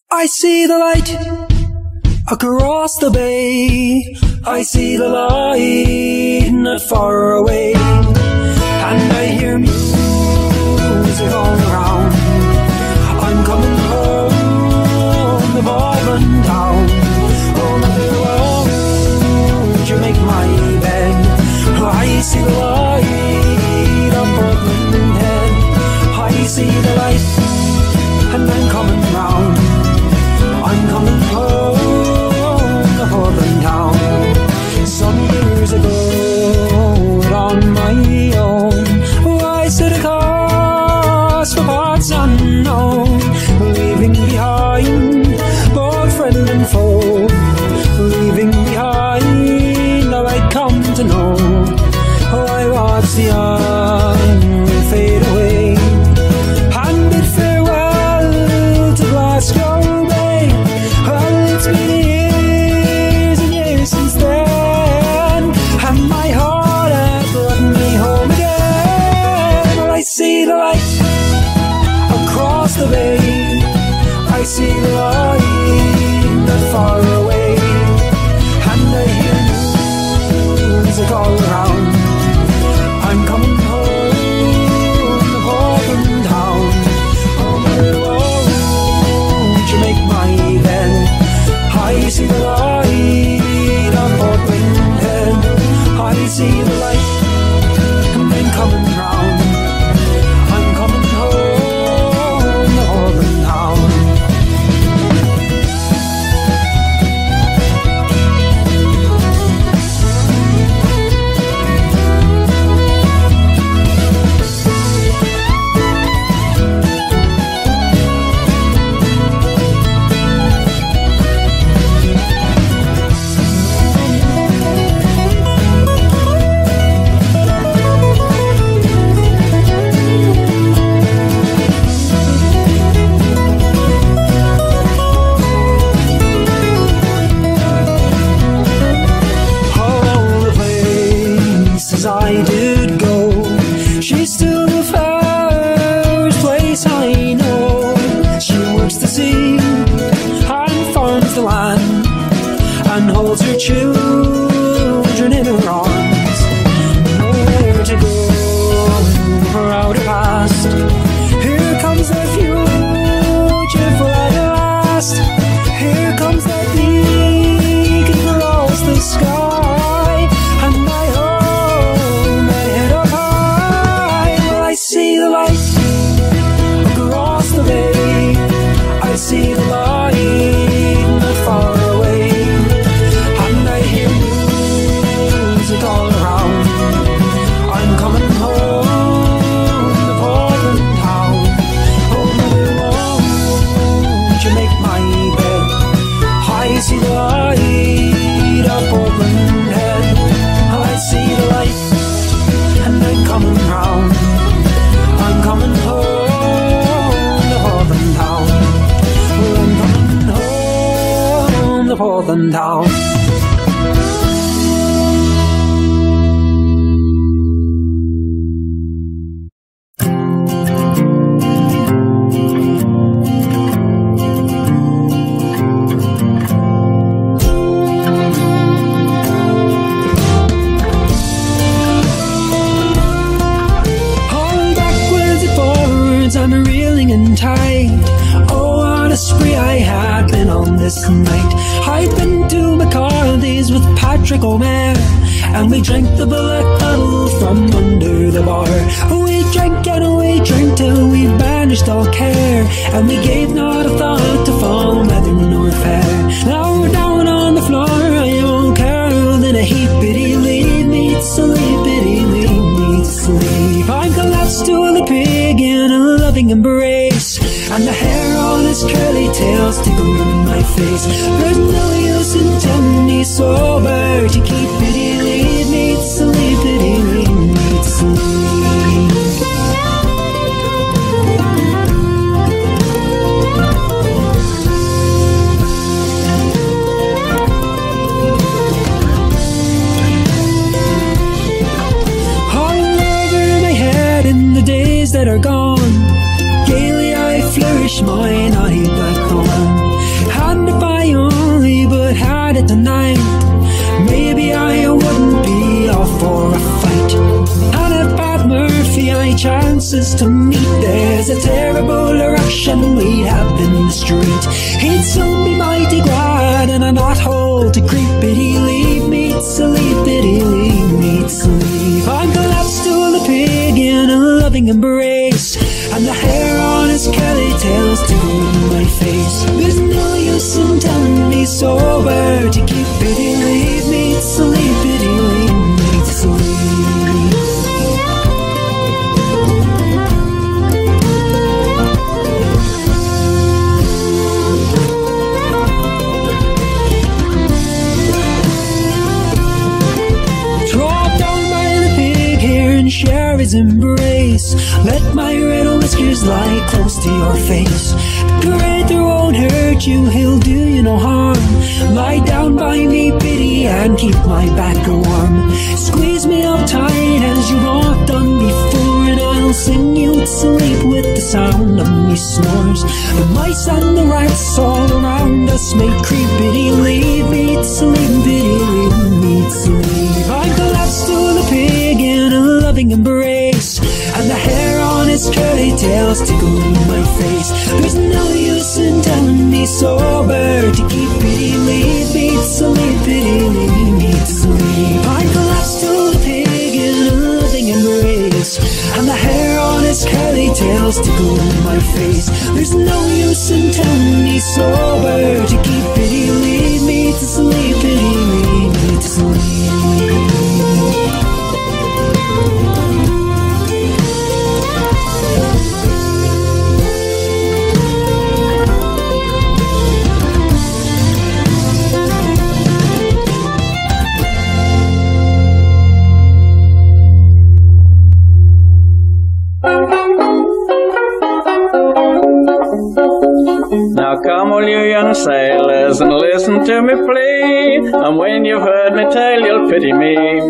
I see the light across the bay. I see the light not far away, and I hear music all around. I'm coming home, the Portland town. Oh, mother, won't you make my bed? I see the light on Portland Head. I see the light, and I'm coming round. I'm coming home, the Portland town. Some years ago, on my own, I stood across for parts unknown, leaving behind both friend and foe, leaving behind all I'd come to know. Oh, I watched the young fade away, and bid farewell to Glasgow Bay. Well, it's been years and years since then, and my heart has brought me home again. Well, I see the light across the bay. I see the light not far away, and I hear music all around. I'm coming home, the Portland town. Oh, mother, won't you make my bed? I see the light on Portland Head. I see the light, and I'm coming round. I'm coming home, the Portland town. I did go, she's still the first place I know. She works the sea and farms the land, and holds her children in her arms. Nowhere to go, for out of past. Here comes the future for at last. Here comes the beacon across the sky, and my home I see the light across the bay. I see the light not far away, and I hear music all around. I'm coming home, the Portland town. Oh, mother, won't you make my bed? I see the light of Portland Head. I see the light, and I'm coming round. I'm coming home, the Portland town. I'm coming home, the Portland town. I'm reeling and tight. Oh, what a spree I had been on this night. I'd been to McCarthy's with Patrick O'Mare, and we drank the bullet bottle from under the bar. We drank and we drank till we banished all care, and we gave not a thought to fall, weather nor fair. Now we're down on the floor, I am curled in a heap. Pity leave me to sleep, pity leave me to sleep. I'm collapsed to the pig in a loving embrace, and the hair on his curly tail's tickling my face. There's no use in telling me sober to keep pity leave me to sleep, pity leave me to sleep. That are gone, gaily I flourish my naughty black thorn. and we'd have in the street. He'd soon be mighty glad in a knot hole to creep it. He'd leave me to sleep it, he'd leave me to sleep. I'm collapsed to the pig in a loving embrace, and the hair on his curly tail's tickling my face. There's no use in telling me sober to keep it. He'd leave me to sleep it, he'd leave me to sleep. Share his embrace. Let my red whiskers lie close to your face. The Creator won't hurt you, he'll do you no harm. Lie down by me, pity, and keep my back warm. Squeeze me up tight as you've not done before, and I'll sing you to sleep with the sound of me snores. The mice and the rats all around us may creep, pity, leave me to sleep, pity, leave me to sleep. I'm collapsed to the pig in a loving embrace, and the hair on his curly tail's tickling my face. There's no use in telling me sober to keep it. Leave me to sleep, pity, leave me to sleep. I collapsed to the pig in a loving embrace, and the hair on his curly tail's tickling my face. There's no use in telling me sober to keep it. Leave me to sleep, pity, leave me to sleep. Now come all you young sailors and listen to me plea, and when you've heard me tell you'll pity me.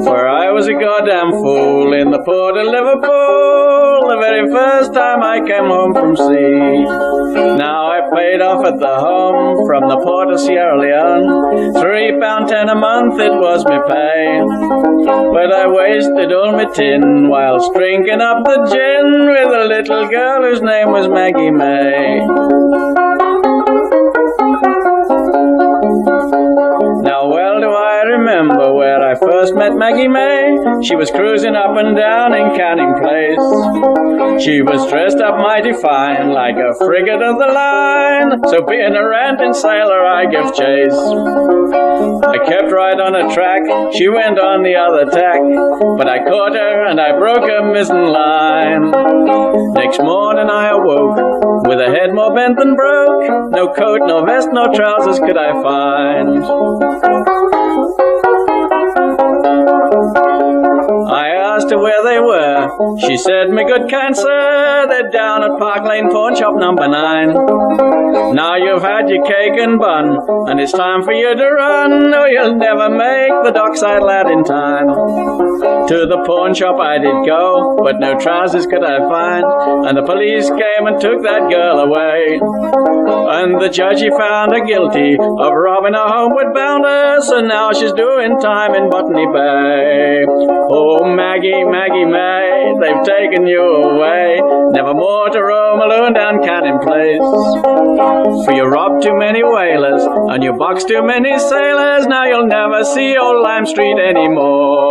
For I was a goddamn fool in the port of Liverpool the very first time I came home from sea. Now I paid off at the home from the port of Sierra Leone, £3.10 a month it was me pay. But I wasted all my tin whilst drinking up the gin with a little girl whose name was Maggie May. Now well do I remember where I first met Maggie May. She was cruising up and down in Canning Place. She was dressed up mighty fine, like a frigate of the line, so being a ranting sailor I give chase. I kept right on a track, she went on the other tack, but I caught her and I broke her mizzen line. Next morning I awoke with a head more bent than broke. No coat, no vest, no trousers could I find. I asked her where they were. She said, "Me good kind sir, they're down at Park Lane Pawn Shop number 9. Now you've had your cake and bun, and it's time for you to run, or you'll never make the dockside lad in time." To the pawn shop I did go, but no trousers could I find, and the police came and took that girl away. And the judge he found her guilty of robbing a homeward bounder, so now she's doing time in Botany Bay. Oh, Maggie, Maggie May, they've taken you away, never more to roam alone down Canning Place. For you robbed too many whalers, and you boxed too many sailors, now you'll never see old Lime Street anymore.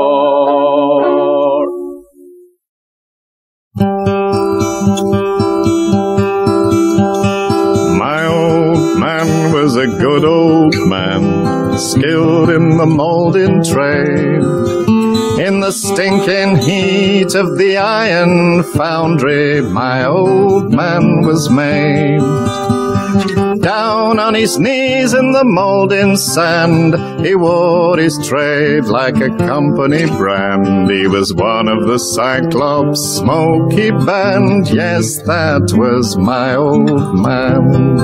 My old man was a good old man, skilled in the moulding trade. In the stinking heat of the iron foundry, my old man was made. Down on his knees in the moulding sand, he wore his trade like a company brand. He was one of the Cyclops Smoky Band, yes, that was my old man.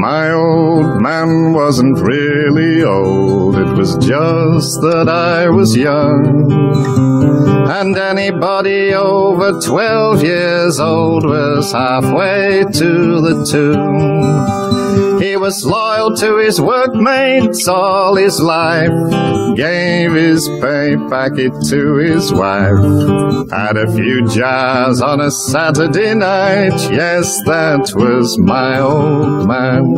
My old man wasn't really old, it was just that I was young. And anybody over 12 years old was halfway to the tune. He was loyal to his workmates all his life, gave his pay packet to his wife, had a few jars on a Saturday night. Yes, that was my old man.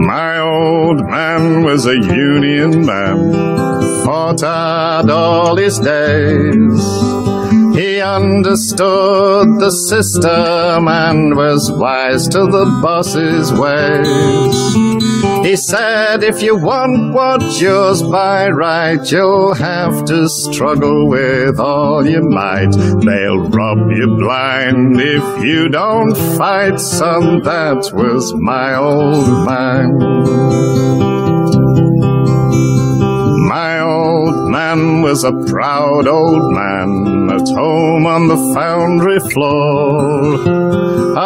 My old man was a union man, fought hard all his days. He understood the system and was wise to the boss's ways. He said, if you want what's yours by right, you'll have to struggle with all your might. They'll rob you blind if you don't fight, son. That was my old man. My old man was a proud old man, at home on the foundry floor,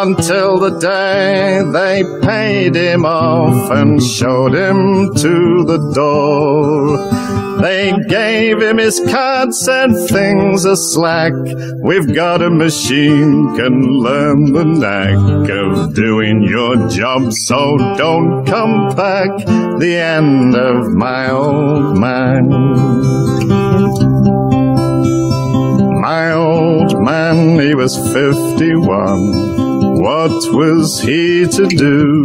until the day they paid him off and showed him to the door. They gave him his card, said things are slack, we've got a machine can learn the knack of doing your job, so don't come back. The end of my old man. My old man, he was 51. What was he to do?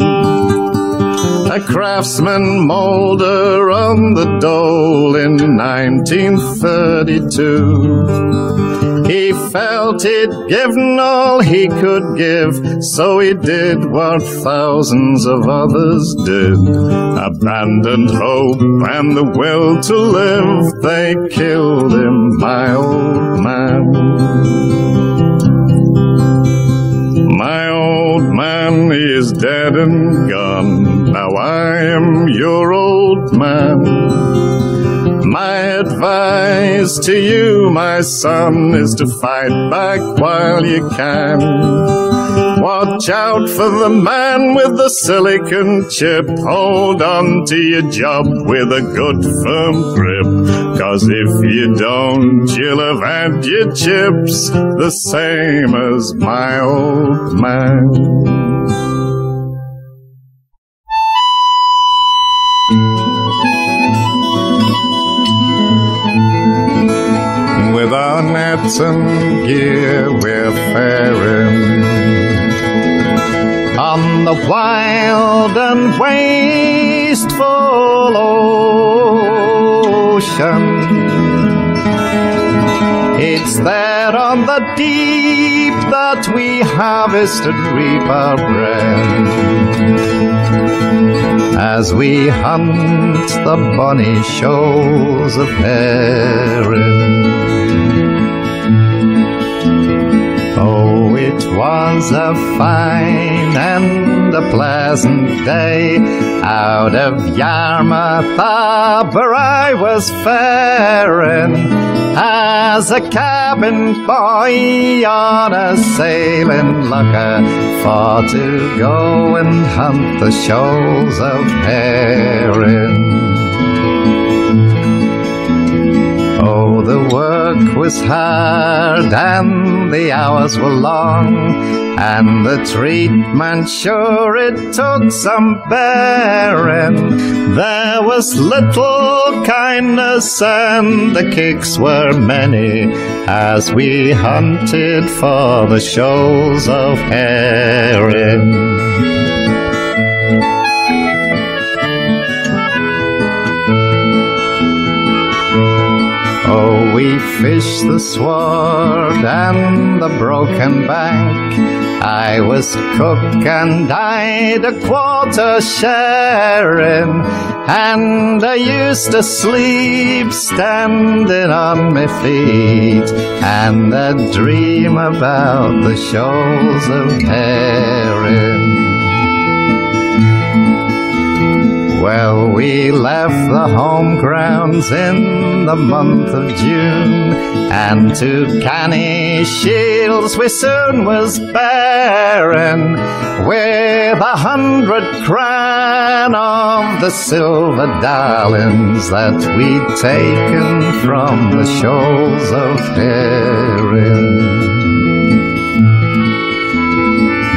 A craftsman moulder on the dole in 1932. He felt he'd given all he could give, so he did what thousands of others did. Abandoned hope and the will to live, they killed him, my old man. My old man, he is dead and gone. Now I am your old man. My advice to you, my son, is to fight back while you can. Watch out for the man with the silicon chip. Hold on to your job with a good firm grip, 'cause if you don't, you'll have had your chips, the same as my old man. With our nets and gear we're faring on the wild and wasteful ocean. It's there on the deep that we harvest and reap our bread, as we hunt the bonny shoals of herring. Oh, it was a fine and a pleasant day out of Yarmouth Harbour I was faring, as a cabin boy on a sailing lugger, for to go and hunt the shoals of herring. Oh, the work was hard and the hours were long, and the treatment sure it took some bearing. There was little kindness and the kicks were many, as we hunted for the shoals of herring. Oh, we fished the sward and the broken bank. I was cook and I'd a quarter sharing, and I used to sleep standing on my feet, and I'd dream about the shoals of herring. Well, we left the home grounds in the month of June, and to Canny Shields we soon was bearing, with 100 cran of the silver darlings that we'd taken from the shoals of herring.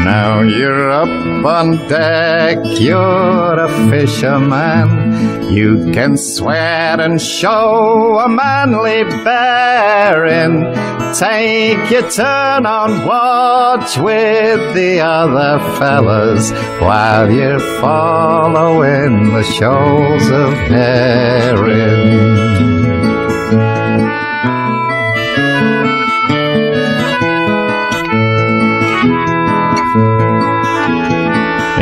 Now you're on deck, you're a fisherman. You can swear and show a manly bearing. Take your turn on watch with the other fellas while you're following the shoals of herring.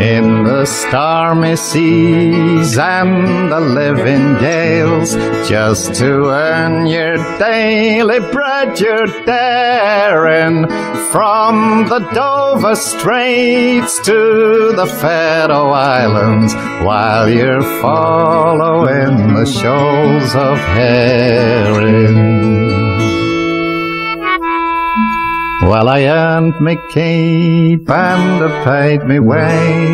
In the stormy seas and the living gales, just to earn your daily bread you're daring. From the Dover Straits to the Faroe Islands, while you're following the shoals of herring. Well, I earned me keep and I paid me way,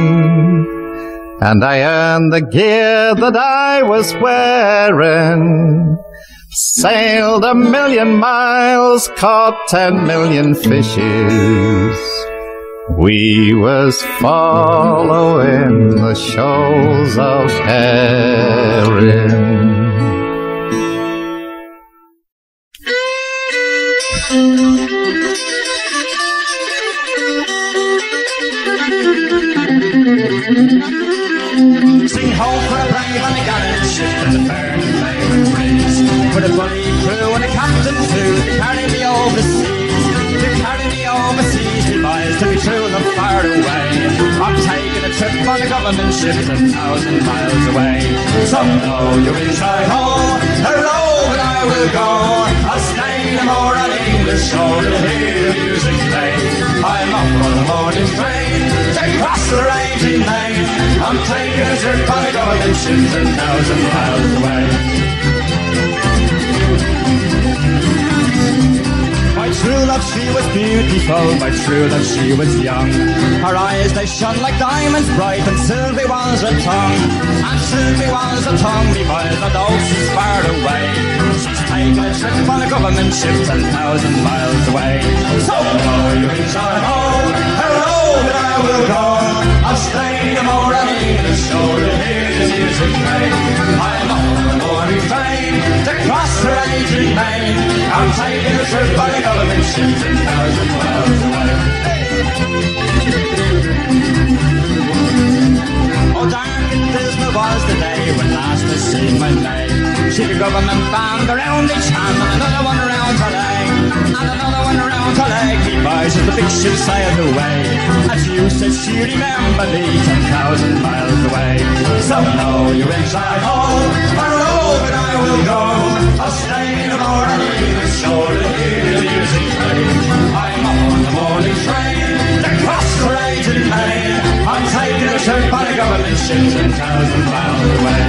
and I earned the gear that I was wearing. Sailed 1,000,000 miles, caught 10,000,000 fishes. We was following the shoals of herring. Sing ho for a brave and a gallant ship and a fair and favourite breeze, for the bully crew and the captain too, to carry me overseas, to carry me overseas, me boys, to be true and far away. I'm taking a trip on a government ship 1,000 miles away. So know you inside home, hello, and I will go. I'll stay no more on English shore to hear the music play. I'm up on the morning train to cross the raging main. I'm taking a trip on a government ship 1,000 miles away. My true love, she was beautiful, my true love, she was young. Her eyes, they shone like diamonds bright, and silvery was her tongue. And silvery was her tongue, me boys, although she's far away. She's taking a trip on a government ship 10,000 miles away. So know you inside home, hello, that I will go. I'll stay no more on English shore to hear the music play. I'm up on the morning train to cross the raging main. I'm taking a trip on a government ship 10,000 miles away. Oh, dark and dismal was the day when last I seen my name. See the government band around each hand, and another one around her leg, and another one around her leg. Me boys as the big ship sailed away. As you said, she remembered me 10,000 miles away. So know you're inside home, for home and I will go. I'll stay no more on the shore to hear the music play. I'm up on the morning train to cross the raging main. I'm taking a trip on a government ship 10,000 miles away.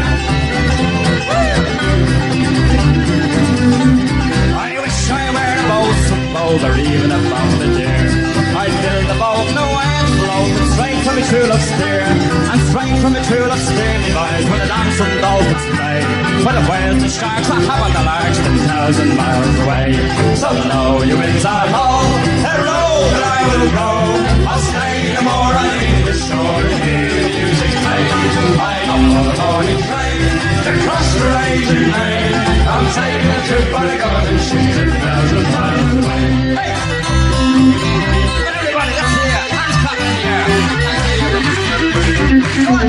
I wish I were a boatswain, or even a bombardier. I'd build a boat, no end float, and straight from my true love steer. And straight from my true love steer, me boys, when the lambs and dolphins play. For the whales and sharks I have on the large 10,000 miles away. So know you inside home, hello, that I will go. I'll stay no more on English shore to hear the music play. I'm up on the morning train to cross the raging main. I'm taking a trip on a government ship 10,000 miles away. Hey! Everybody, let's hear hands clapping in the air. Come on!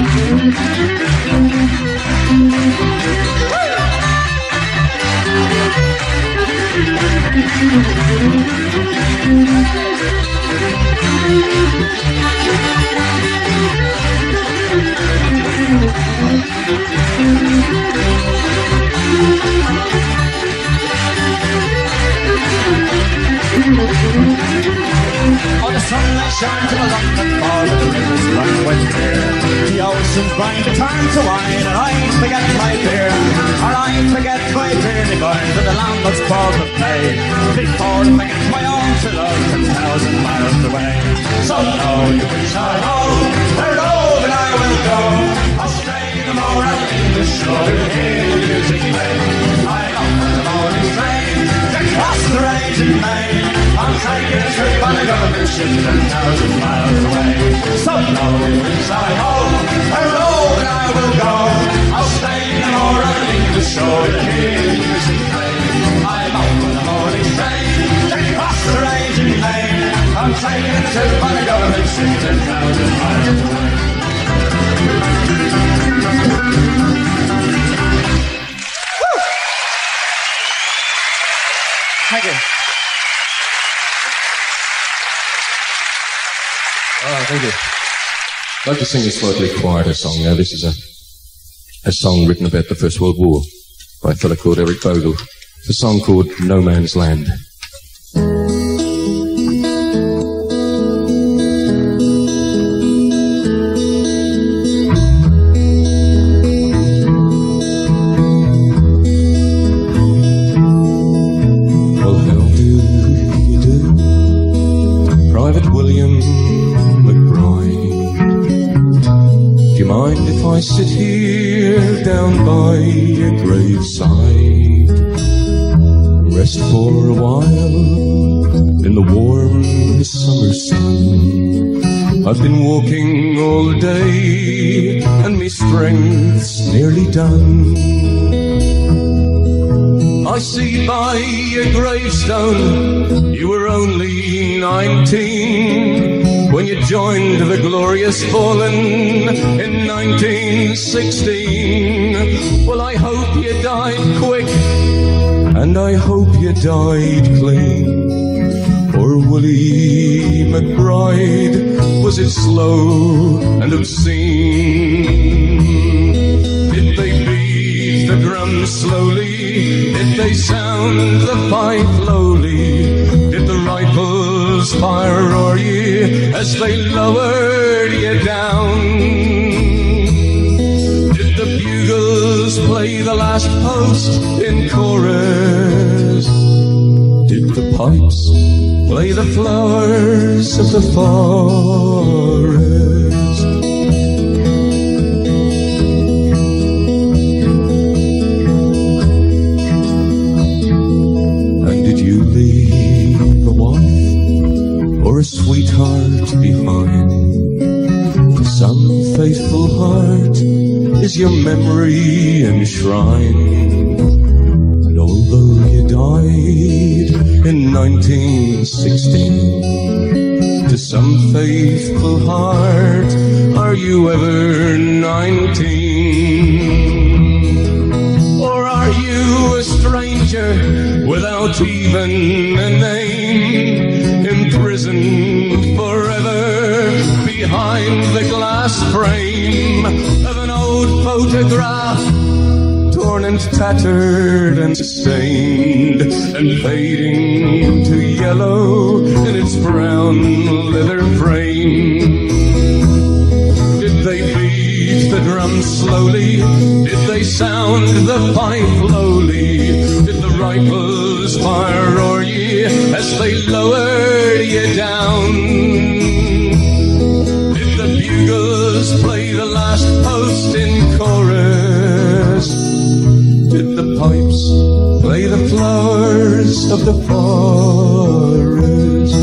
Oh, the sunlight shines in the London fog, and the rivers run quite clear. The ocean's grind to turn to wine, and I forget my beer. And I forget my beer, me boys, and the landlord's ball to play. Before I get my own to love 10,000 miles away. So know you wish I know, hello, and I will go. I'll stay no more on English shore to hear the music play. I'm up on the morning train to cross the raging main. I'm taking a trip on a government shipped 10,000 miles away. So low is I home, and low I will go. I'll stay no more on English shore to hear the music play. I'm up on the morning train, take across the raging main. I'm taking it to my government ship 10,000 miles away. Thank you. Oh, thank you. I'd like to sing a slightly quieter song now. This is a song written about the First World War by a fellow called Eric Bogle. It's a song called No Man's Land. I sit here down by your graveside, rest for a while in the warm summer sun. I've been walking all day and my strength's nearly done. I see by your gravestone you were only 19 when you joined the glorious fallen in 1916. Well, I hope you died quick, and I hope you died clean. Or Willie McBride, was it slow and obscene? Did they beat the drum slowly? Did they sound the pipe lowly? Did the rifles fire o'er ye as they lowered you down? Did the bugles play the last post in chorus? Did the pipes play the flowers of the forest? And did you leave a wife or a sweetheart behind? Some faithful heart is your memory enshrined. And although you died in 1916, to some faithful heart are you ever 19? Or are you a stranger without even a name, imprisoned forever behind the glass frame of an old photograph, torn and tattered and stained and fading to yellow in its brown leather frame? Did they beat the drum slowly? Did they sound the pipe lowly? Did the rifles fire o'er ye as they lowered you down? Did the bugles play the last post in chorus? Did the pipes play the flowers of the forest?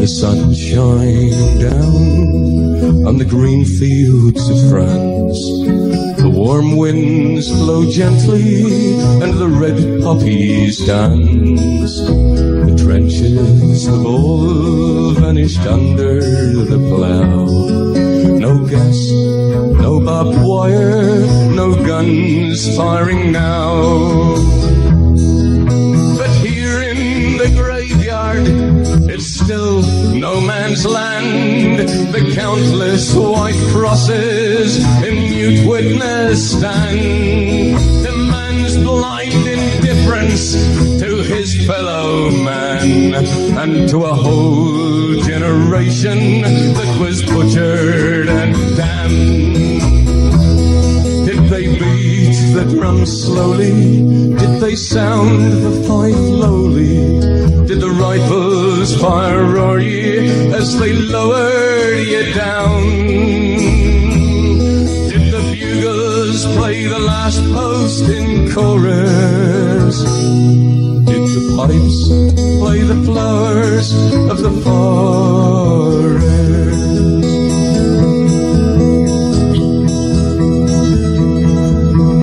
The sun shines down on the green fields of France. The warm winds blow gently and the red poppies dance. The trenches have all vanished under the plough. No gas, no barbed wire, no guns firing now. But here in the graveyard, it's still no man's land. The countless white crosses in mute witness stand. The man's blind indifference to his fellow man and to a whole generation that was butchered and damned. Did they beat the drum slowly? Did they sound the pipe lowly? Did the rifles fire o'er ye as they lowered you down? Did the bugles play the last post in chorus? pipes play the flowers of the forest.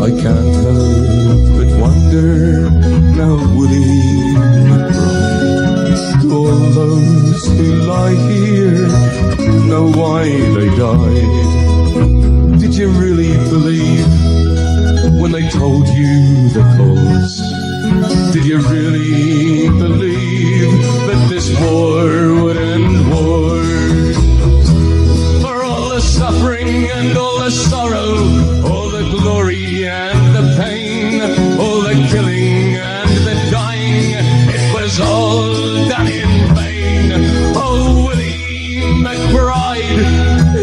I can't help but wonder now, Willie McBride, do all those who lie here know why they died? Did you really believe when they told you the cause? Did you really believe that this war would end war? For all the suffering and all the sorrow, all the glory and the pain, all the killing and the dying, it was all done in vain. Oh, Willie McBride,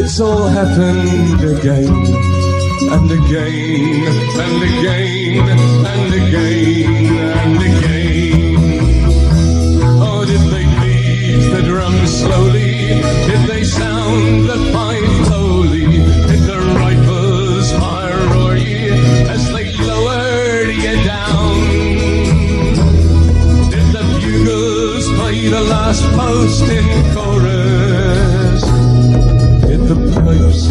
it's all happened again. And again, and again, and again, and again. Oh, did they beat the drum slowly? Did they sound the pipe slowly? Did the rifles fire roar ye as they lowered ye down? Did the bugles play the last post in chorus? Did the pipes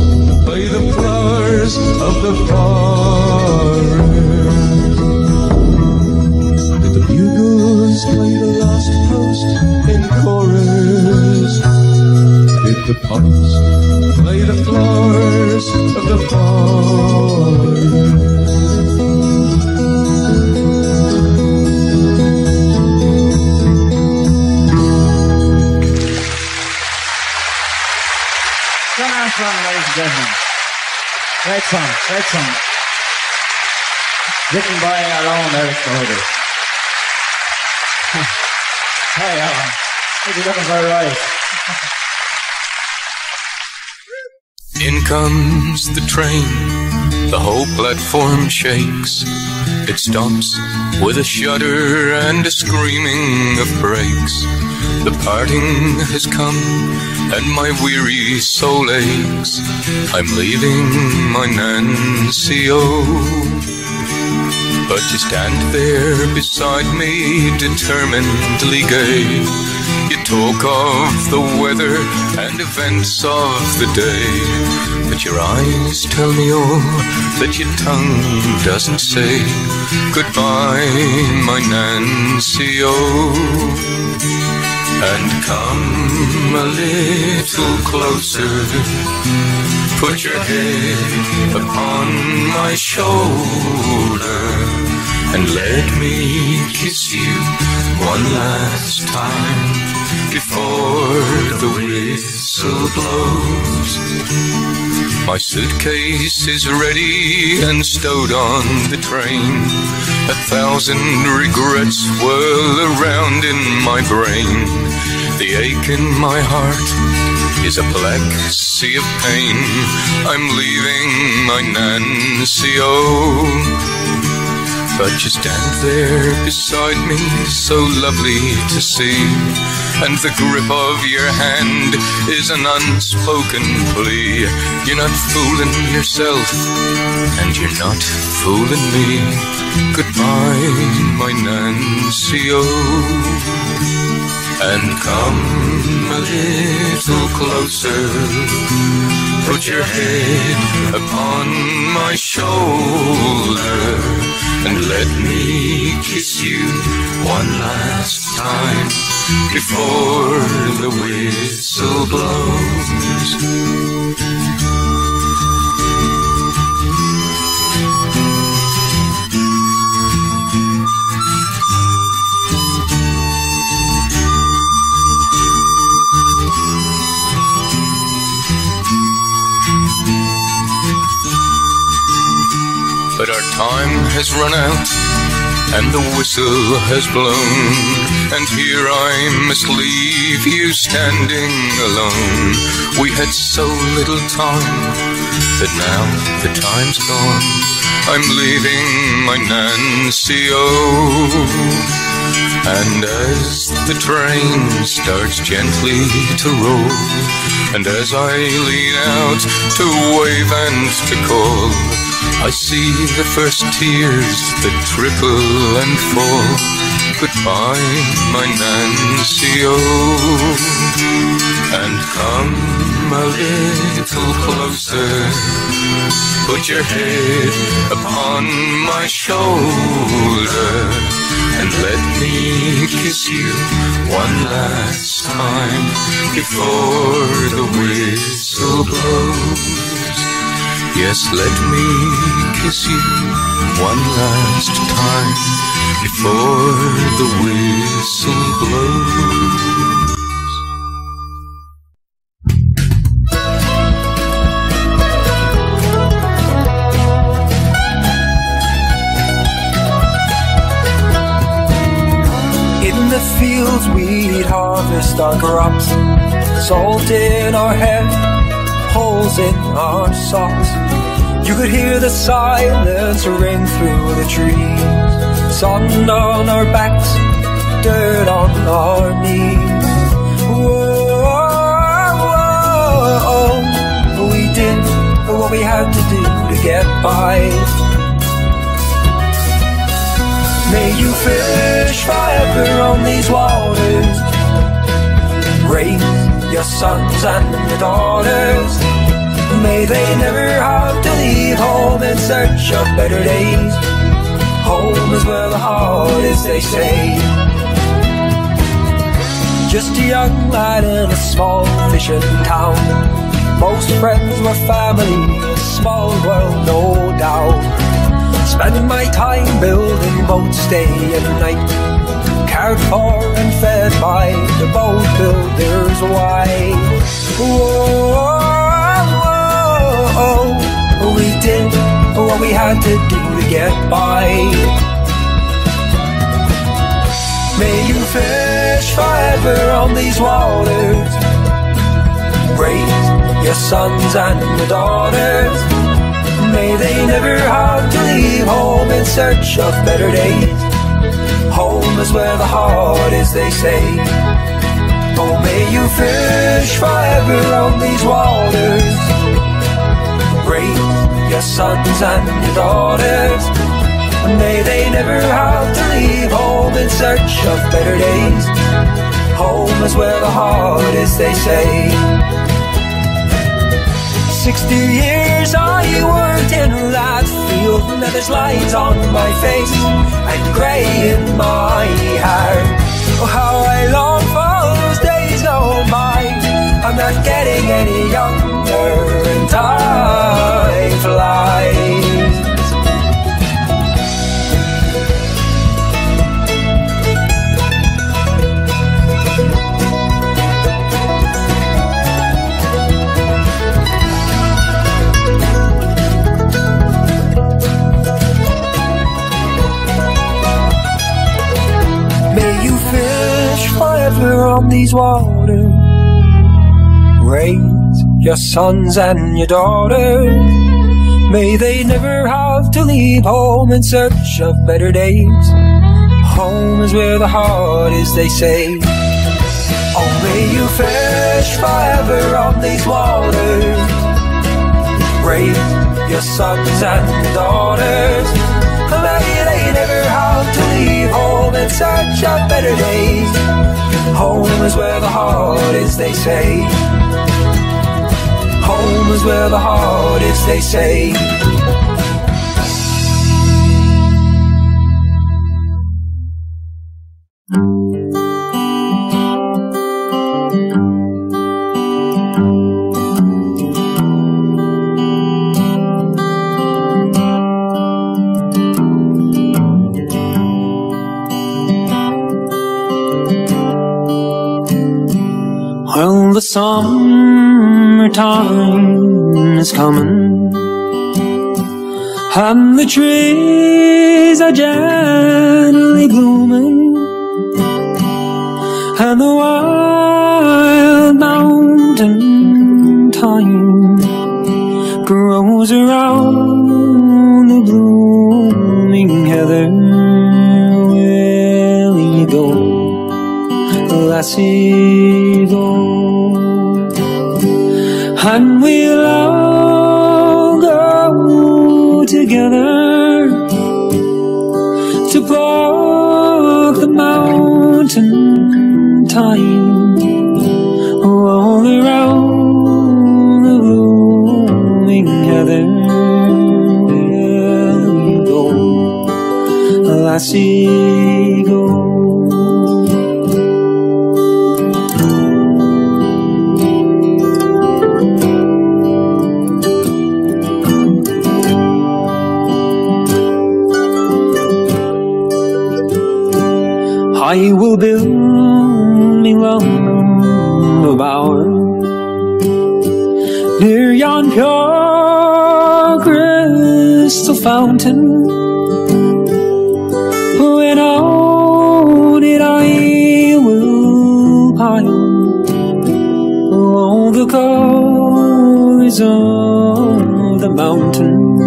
play the flowers of the forest? Did the bugles play the last post in chorus? Did the pipes play the flowers of the forest? Ladies and gentlemen, great song, great song. Written by our own Eric Broder. Hey, Alan, you're looking very right. In comes the train, the whole platform shakes. It stops with a shudder and a screaming of brakes. The parting has come, and my weary soul aches. I'm leaving my Nancy-O. But you stand there beside me, determinedly gay. You talk of the weather and events of the day, but your eyes tell me all that your tongue doesn't say. Goodbye, my Nancy-O. And come a little closer, put your head upon my shoulder, and let me kiss you one last time before the whistle blows. My suitcase is ready and stowed on the train. 1,000 regrets whirl around in my brain. The ache in my heart is a black sea of pain. I'm leaving my Nancy-O. But you stand there beside me, so lovely to see, and the grip of your hand is an unspoken plea. You're not fooling yourself, and you're not fooling me. Goodbye, my Nancy-O. And come a little closer, put your head upon my shoulder, and let me kiss you one last time before the whistle blows. But our time has run out, and the whistle has blown, and here I must leave you standing alone. We had so little time, that now the time's gone. I'm leaving my Nancy-O. And as the train starts gently to roll, and as I lean out to wave and to call, I see the first tears that trickle and fall. goodbye, my Nancy-o, and come a little closer. Put your head upon my shoulder and let me kiss you one last time before the whistle blows. Yes, let me kiss you one last time before the whistle blows. In the fields we'd harvest our crops, salt in our hair, holes in our socks. You could hear the silence ring through the trees. Sun on our backs, dirt on our knees. Whoa, whoa, we did what we had to do to get by. May you fish forever on these waters, raise your sons and your daughters. May they never have to leave home in search of better days. Home is where the heart is, they say. Just a young lad in a small fishing town. Most friends were family, a small world, no doubt. Spending my time building boats day and night, cared for and fed by the boat builder's wife. Whoa, we did what we had to do to get by. May you fish forever on these waters, raise your sons and your daughters. May they never have to leave home in search of better days. Home is where the heart is, they say. Oh, may you fish forever on these waters, raise your sons and your daughters. May they never have to leave home in search of better days. Home is where the heart is, they say. 60 years I worked in that field, and there's lines on my face and grey in my hair. Oh, how I long for those days gone by. I'm not getting any younger and time flies. Forever on these waters, raise your sons and your daughters. May they never have to leave home in search of better days. Home is where the heart is, they say. Oh, may you fish forever on these waters, raise your sons and your daughters. May they never have to leave home in search of better days. Home is where the heart is, they say. Home is where the heart is, they say. Well, the summertime is coming, and the trees are gently blooming, and the wild mountain thyme grows around the blooming heather. Will you go, Lassie, go? And we'll all go together to pluck the mountain mountain thyme, all around the blooming heather. Will you go, Lassie, go? I will build me lumber bower near yon pure crystal fountain, when on it I will pile all the colors of the mountain.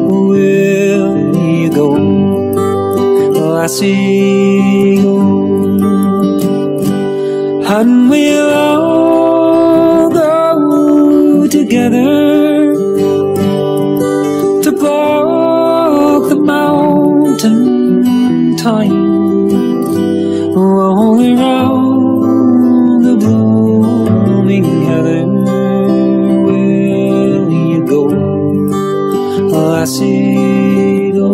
Will you go, Lassie, go? And we'll all go together to pluck the mountain thyme, all around the blooming heather. Will you go, Lassie, go?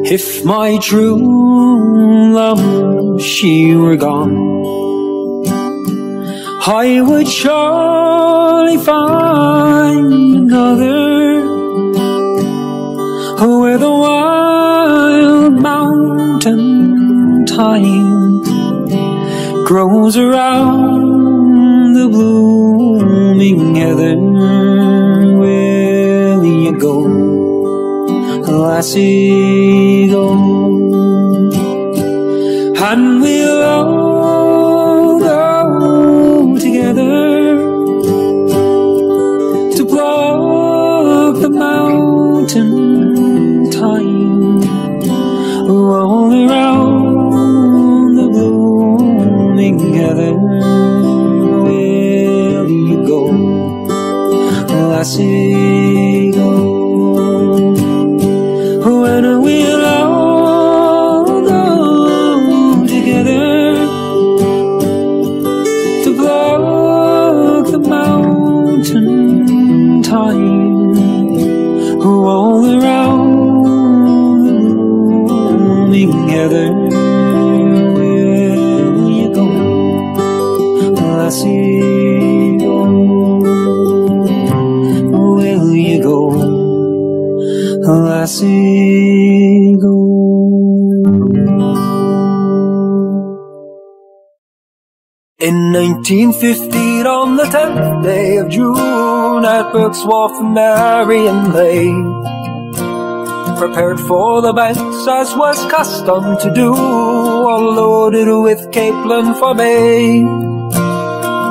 If my true love, she were gone, I would surely find another, where the wild mountain thyme grows around the blooming heather. Will you go, Lassie, go? And we'll all go together to pluck the mountain thyme, all around the blooming heather. Will you go, Lassie, go? When we'll all go together to pluck the mountain thyme, all around the blooming heather. Will you go, Lassie, go? Will you go, Lassie, go? In 1915, on the 10th day of June, at Burke's Wharf, Marion lay, prepared for the banks as was custom to do, all loaded with capelin for May.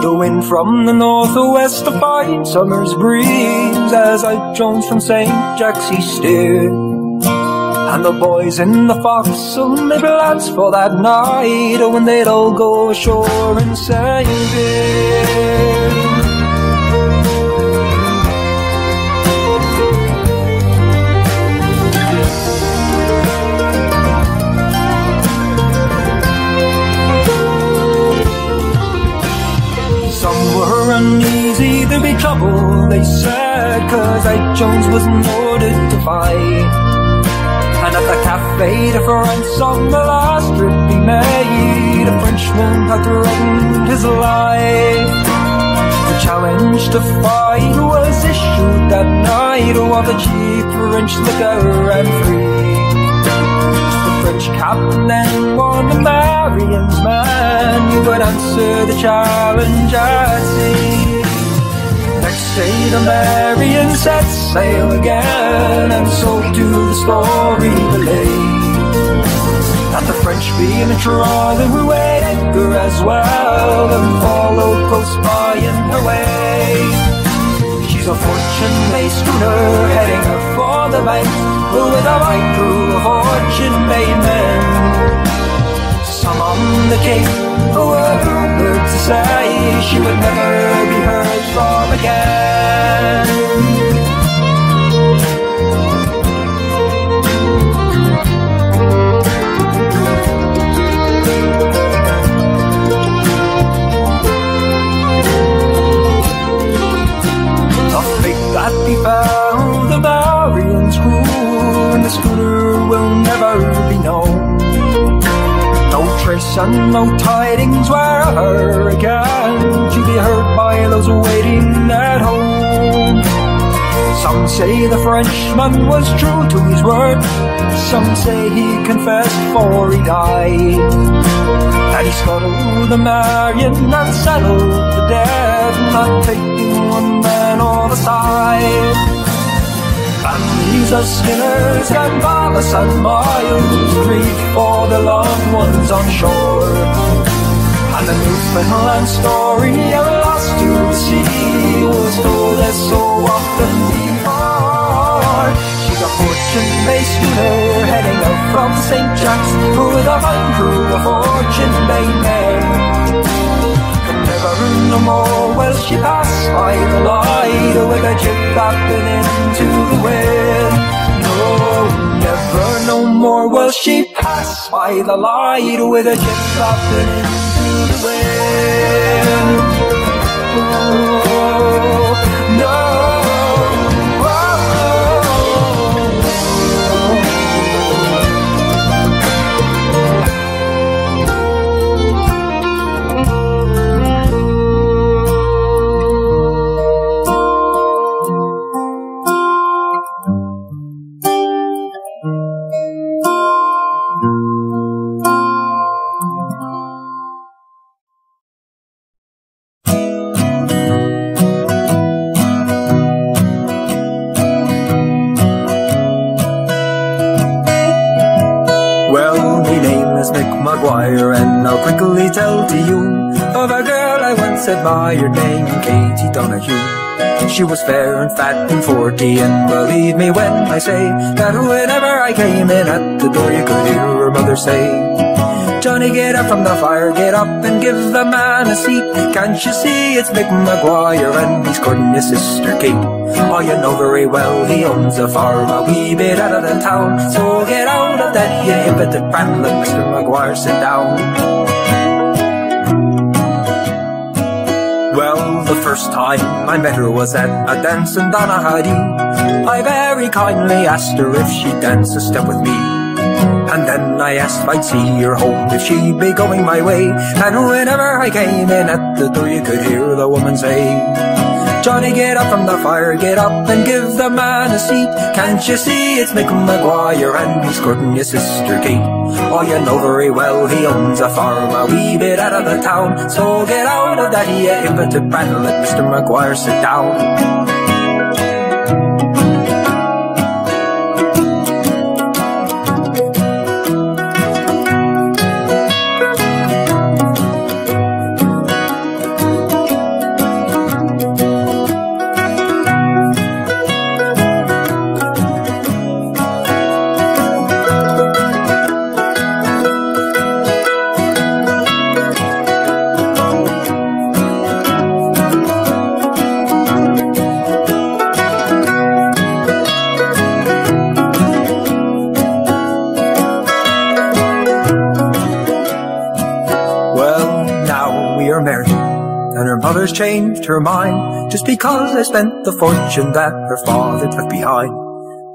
The wind from the northwest, a fine summer's breeze, as out Jones from St. Jack's he steered, and the boys in the forecastle made plans for that night, when they'd all go ashore and sang beer. Uneasy, there'd be trouble, they said, 'cause Ike Jones wasn't ordered to fight. And at the Café de France on the last trip he made, a Frenchman had threatened his life. The challenge to fight was issued that night, while the cheap French liquor ran free. The French captain then warned Marion's man, you would answer the challenge at sea. Next day the Marion set sail again, and so to the story relayed, that the French beam and trawler who weighed anchor as well, and followed close by in her way. She's a fortune-made schooner heading her for the bank, with a light crew of fortune-made men. Some on the Cape and no tidings were a hurricane to be heard by those waiting at home. Some say the Frenchman was true to his word, some say he confessed before he died, that he scuttled the Marion and settled the dead, not taking one man on the side. Families of Skinners and Wallace and Miles grieve for their loved ones on shore, and the Newfoundland story of lost to the sea was told as so often before. She's a Fortune Bay schooner heading out from St. Jack's with a fine crew of Fortune Bay men. Never no more will she pass by the light with a jib flapping into the wind. No, never no more will she pass by the light with a jib flapping into the wind. Oh, no. McGuire, and I'll quickly tell to you of a girl I once admired named Katie Donahue. She was fair and fat and 40, and believe me when I say that whenever I came in at the door you could hear her mother say, Johnny, get up from the fire, get up and give the man a seat. Can't you see it's Mick McGuire and he's courting your sister Kate? Oh, you know very well he owns a farm a wee bit out of the town, so get out of that, you impotent pram, and let Mr. McGuire sit down. Well, the first time I met her was at a dance in Donaghadee. I very kindly asked her if she'd dance a step with me, and then I asked if I'd see her home, if she'd be going my way. And whenever I came in at the door you could hear the woman say, Johnny, get up from the fire, get up and give the man a seat. Can't you see it's Mick McGuire and he's courting your sister Kate? Oh, you know very well he owns a farm a wee bit out of the town, so get out of that, you impotent brat, and let Mr. McGuire sit down. Mother's changed her mind just because I spent the fortune that her father left behind.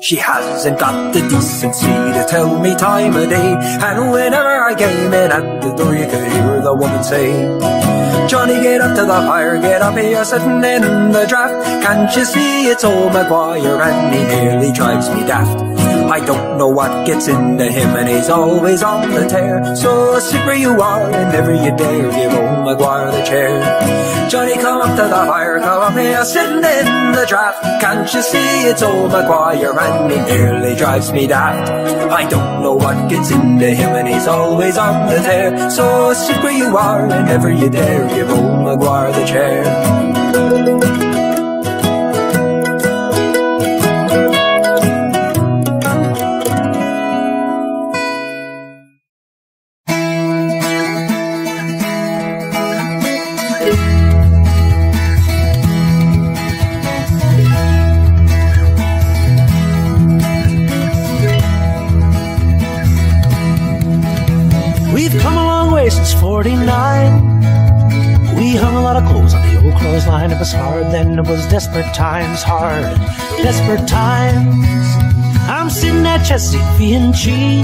She hasn't got the decency to tell me time of day, and whenever I came in at the door you could hear the woman say, Johnny, get up to the fire, get up here sitting in the draft. Can't you see it's old McGuire and he nearly drives me daft. I don't know what gets into him and he's always on the tear, so sit where you are and never you dare give old McGuire the chair. Johnny, come up to the fire, come up here sitting in the draft. Can't you see it's old McGuire and he nearly drives me daft. I don't know what gets into him and he's always on the tear, so sit where you are and never you dare give old McGuire the chair. Since 49, we hung a lot of clothes on the old clothesline. It was hard then, it was desperate times, hard, desperate times. I'm sitting at Chesapeake V&G.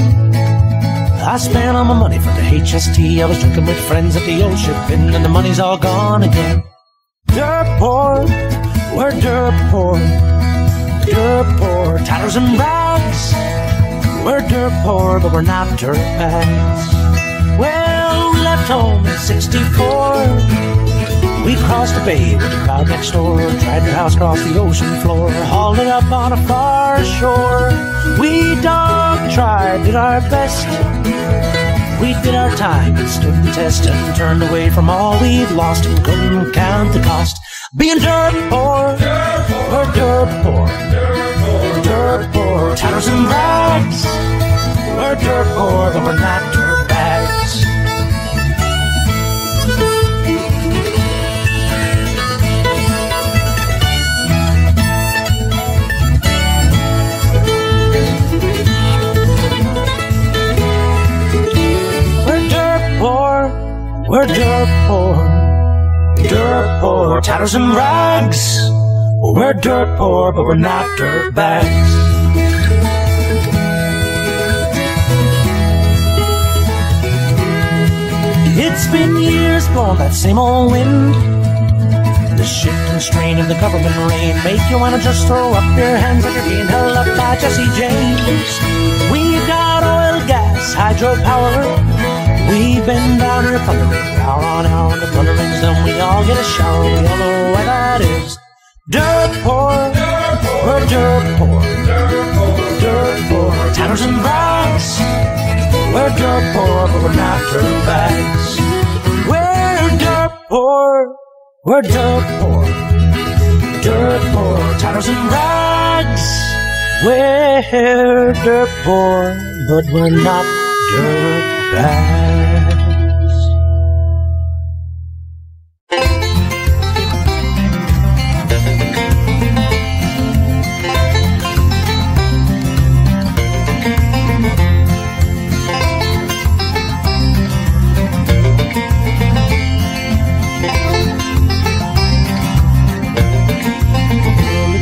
I spent all my money for the HST. I was drinking with friends at the old ship inn, and the money's all gone again. Dirt poor, we're dirt poor. Dirt poor, tatters and rags. We're dirt poor, but we're not dirt bags. Well, we left home in '64. We crossed the bay with the crowd next door, tried your house across the ocean floor, hauled it up on a far shore. We dog-tried, did our best. We did our time and stood the test, and turned away from all we'd lost and couldn't count the cost. Being dirt poor, we're dirt poor. Dirt poor, tatters and rags. We're dirt poor, but we're not dirt bags. We're dirt poor, tatters and rags. We're dirt poor, but we're not dirt bags. It's been years blowing that same old wind. The shift and strain of the government reign make you want to just throw up your hands like you're being held up by Jesse James. We've got oil, gas, hydropower. We've been down here thundering, hour on hour, and the thunder rings, then we all get a shower. We all know why that is. Dirt poor, we're dirt poor. Dirt poor, tatters and rags. We're dirt poor, but we're not dirt bags. We're dirt poor, we're dirt poor. Dirt poor, tatters and rags. We're dirt poor, but we're not dirt bags.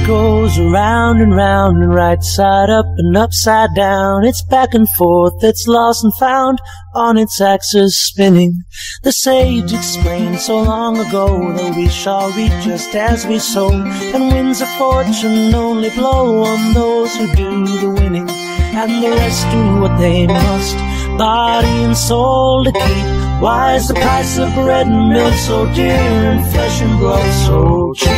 Goes around and round and right side up and upside down. It's back and forth, it's lost and found on its axis spinning. The sage explained so long ago that we shall reap just as we sow, and winds of fortune only blow on those who do the winning, and the rest do what they must, body and soul to keep. Why is the price of bread and milk so dear, and flesh and blood so cheap?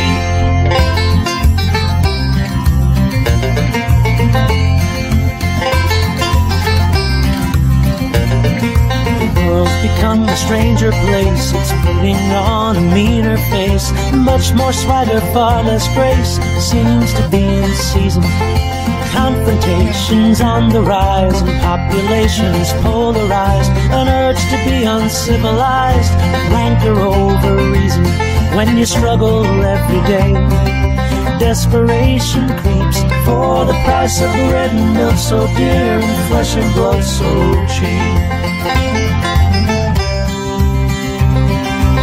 Become a stranger place, it's putting on a meaner face, much more swagger, far less grace, seems to be in season. Confrontations on the rise and populations polarized, an urge to be uncivilized, rancor over reason when you struggle every day. Desperation creeps for the price of bread and milk so dear, and flesh and blood so cheap.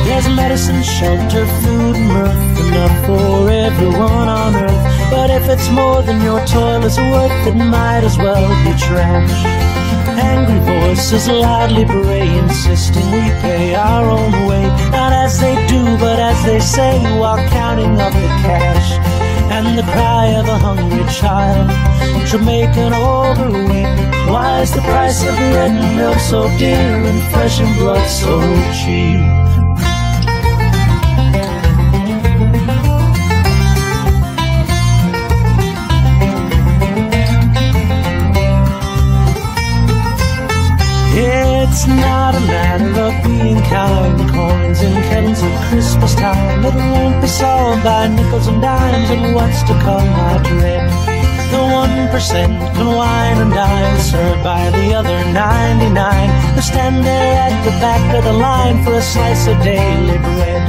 There's medicine, shelter, food, and mirth, enough for everyone on earth. But if it's more than your toil is worth, it might as well be trash. Angry voices loudly bray, insisting we pay our own way. Not as they do, but as they say, while counting up the cash. And the cry of a hungry child should make an older weep. Why is the price of bread and milk so dear, and flesh and blood so cheap? It's not a matter of being kind, coins and kettles at Christmas time. It won't be solved by nickels and dimes, and what's to come I dread. The 1% can wine and dine, served by the other 99 who stand there at the back of the line for a slice of daily bread.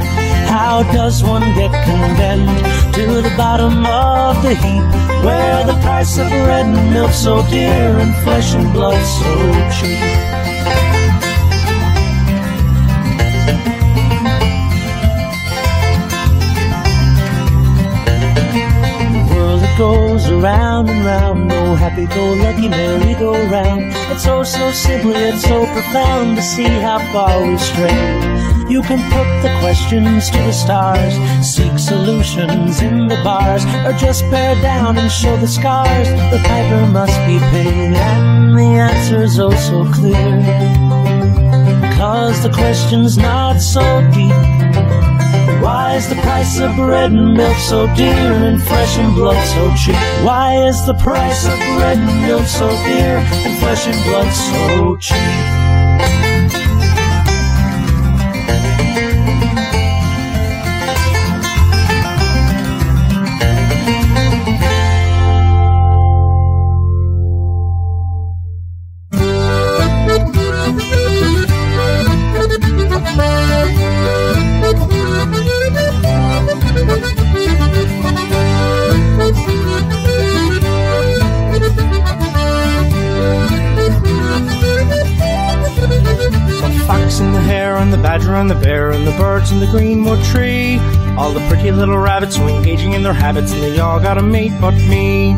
How does one get condemned to the bottom of the heap, where the price of bread and milk so dear, and flesh and blood so cheap? Goes around and round, no happy-go-lucky merry-go-round. It's so simple yet so profound to see how far we stray. You can put the questions to the stars, seek solutions in the bars, or just bear down and show the scars. The piper must be paid, and the answer's oh so clear. 'Cause the question's not so deep. Why is the price of bread and milk so dear, and flesh and blood so cheap? Why is the price of bread and milk so dear, and flesh and blood so cheap? And the hare and the badger and the bear and the birds in the greenwood tree, all the pretty little rabbits so engaging in their habits, and they all got a mate but me.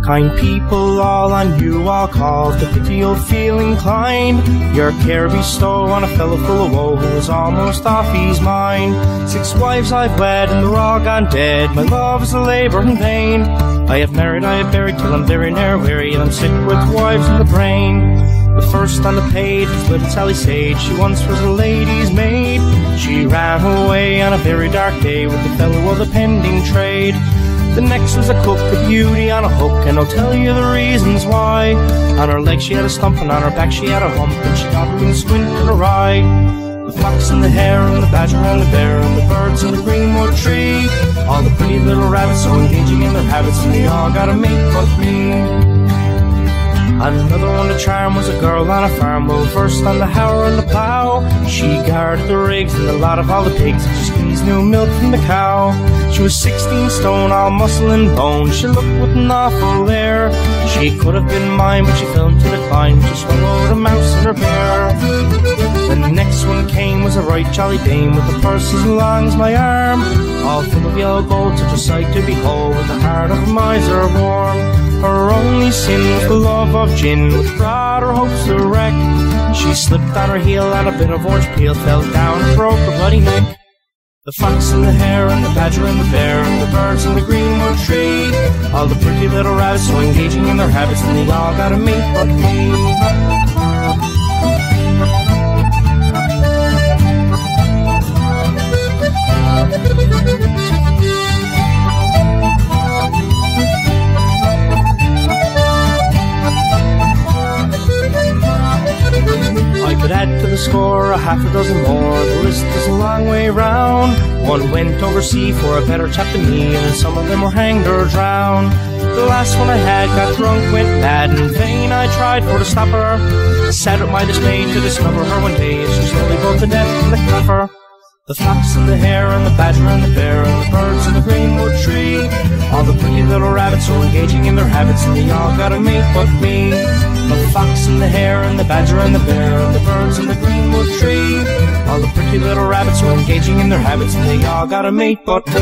Kind people all on you I'll call, to pity you'll feel inclined, your care bestow on a fellow full of woe who is almost off his mind. 6 wives I've wed and they're all gone dead, my love is a labour in vain. I have married, I have buried, till I'm very near weary, and I'm sick with wives in the brain. The first on the page was little Sally Sage. She once was a lady's maid. She ran away on a very dark day with the fellow of the pending trade. The next was a cook, a beauty on a hook, and I'll tell you the reasons why. On her leg she had a stump, and on her back she had a hump, and she got and squinted awry. The fox and the hare and the badger and the bear and the birds in the greenwood tree, all the pretty little rabbits so engaging in their habits, and they all got a mate but me. Another one to charm was a girl on a farm, well versed on the harrow and the plough. She guarded the rigs and the lot of all the pigs, and she squeezed new milk from the cow. She was 16 stone, all muscle and bone. She looked with an awful air. She could have been mine, but she fell into decline. She swallowed a mouse in her bear. The next one came was a right jolly dame, with a purse as long as my arm, all full of yellow gold, such a sight to behold, with the heart of a miser warm. Her only sin was the love of gin, which brought her hopes to wreck. She slipped on her heel and a bit of orange peel fell down and broke her bloody neck. The fox and the hare and the badger and the bear and the birds in the greenwood tree, all the pretty little rabbits so engaging in their habits, and they all got a mate but me. I could add to the score a half a dozen more, the list is a long way round. One went overseas for a better chap than me, and some of them were hanged or drowned. The last one I had got drunk, went mad, and in vain I tried for to stop her. Sad at my dismay to discover her one day as she slowly both to death in the coffer. The fox and the hare and the badger and the bear and the birds in the greenwood tree, all the pretty little rabbits so engaging in their habits, and they all got a mate but me. The fox and the hare and the badger and the bear and the birds in the greenwood tree, all the pretty little rabbits so engaging in their habits, and they all got a mate but me.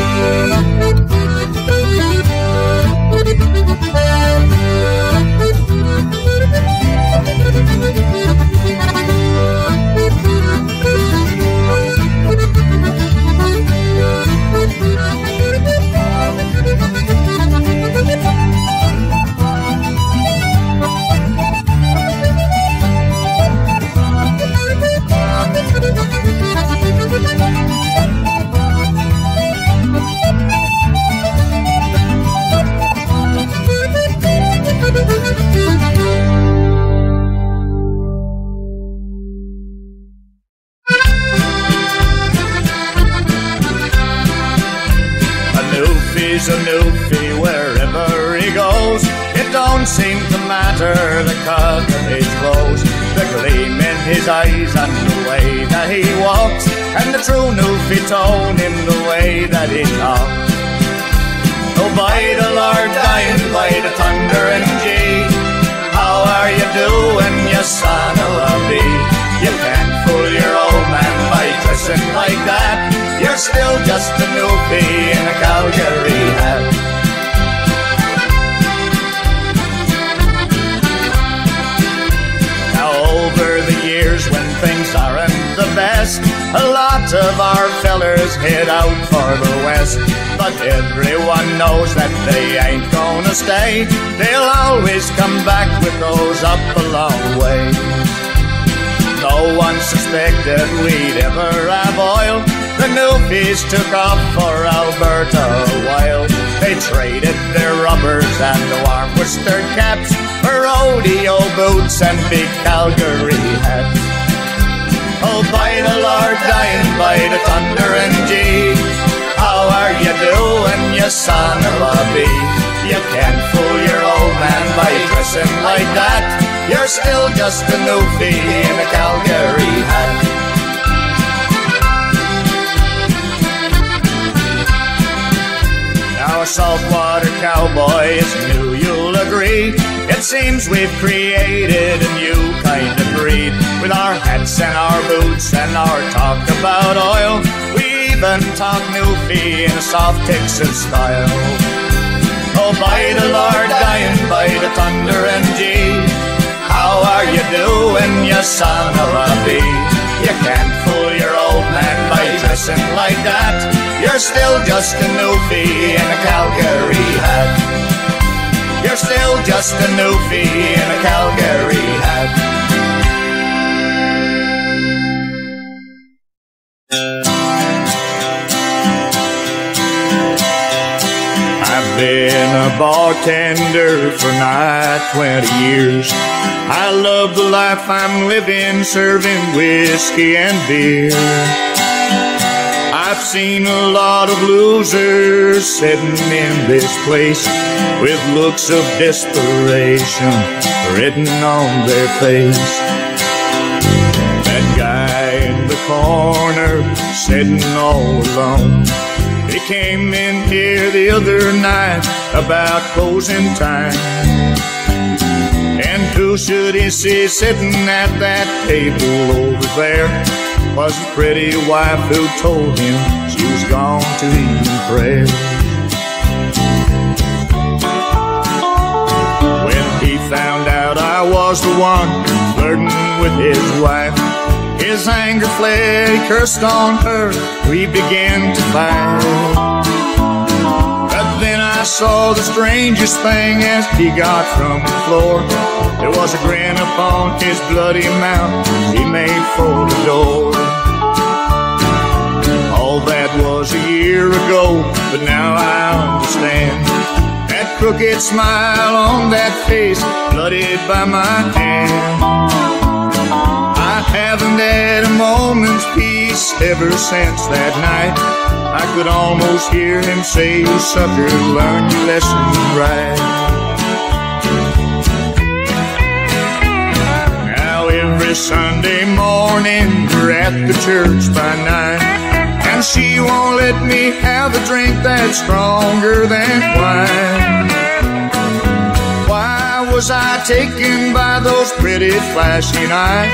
He's a newfie wherever he goes. It don't seem to matter the cut of his clothes, the gleam in his eyes and the way that he walks, and the true newfie tone in the way that he talks. Oh, by the Lord, dying by the thunder and G, how are you doing, you son of a bee? You can't fool your old man by dressing like that. You're still just a newbie in a Calgary hat. lot of our fellers head out for the west, but everyone knows that they ain't gonna stay. They'll always come back with those up a long way. No one suspected we'd ever have oil. The newbies took off for Alberta a while. They traded their rubbers and the warm Worcester caps for rodeo boots and big Calgary hats. Oh, by the Lord, dying by the thunder and gee, how are you doing, you son of a bee? You can't fool your old man by dressing like that. You're still just a newbie in a Calgary hat. Our saltwater cowboys knew you'll agree. It seems we've created a new kind of breed. With our hats and our boots and our talk about oil, we even talk Newfie in a soft Texas style. Oh, by the Lord, dying by the thunder and gee, how are you doing, you son of a bee? You can't fool your old man by dressing like that. You're still just a newfie in a Calgary hat. You're still just a newfie in a Calgary hat. I've been a bartender for nigh 20 years. I love the life I'm living, serving whiskey and beer. I've seen a lot of losers sitting in this place with looks of desperation written on their face. That guy in the corner sitting all alone, he came in here the other night about closing time. And who should he see sitting at that table over there? Was a pretty wife who told him she was gone to evening prayer. When he found out I was the one flirting with his wife, his anger fled, he cursed on her, we began to fight. But then I saw the strangest thing as he got from the floor. There was a grin upon his bloody mouth he made for the door. All that was a year ago, but now I understand. That crooked smile on that face, blooded by my hand. I haven't had a moment's peace ever since that night. I could almost hear him say, "You sucker, learn your lesson right." Every Sunday morning we're at the church by 9, and she won't let me have a drink that's stronger than wine. Why was I taken by those pretty flashing eyes?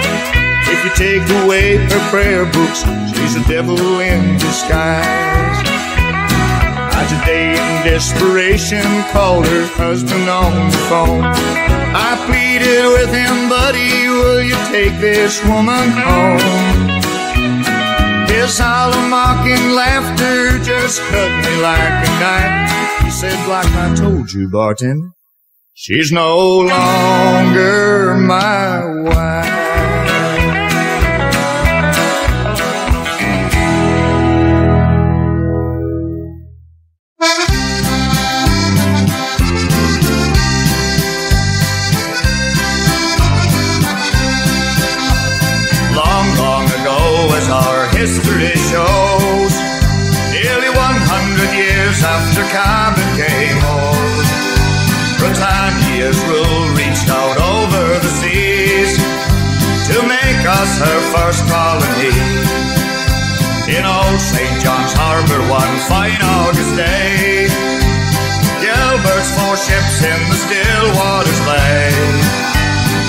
If you take away her prayer books, she's a devil in disguise. I today in desperation called her husband on the phone. I pleaded with him, buddy, will you take this woman home? His hollow mocking laughter just cut me like a knife. He said, like I told you, bartender, she's no longer my wife. History shows, nearly 100 years after Carbon came home, Britannia's rule reached out over the seas to make us her first colony. In old St. John's Harbour one fine August day, Gilbert's 4 ships in the still waters lay,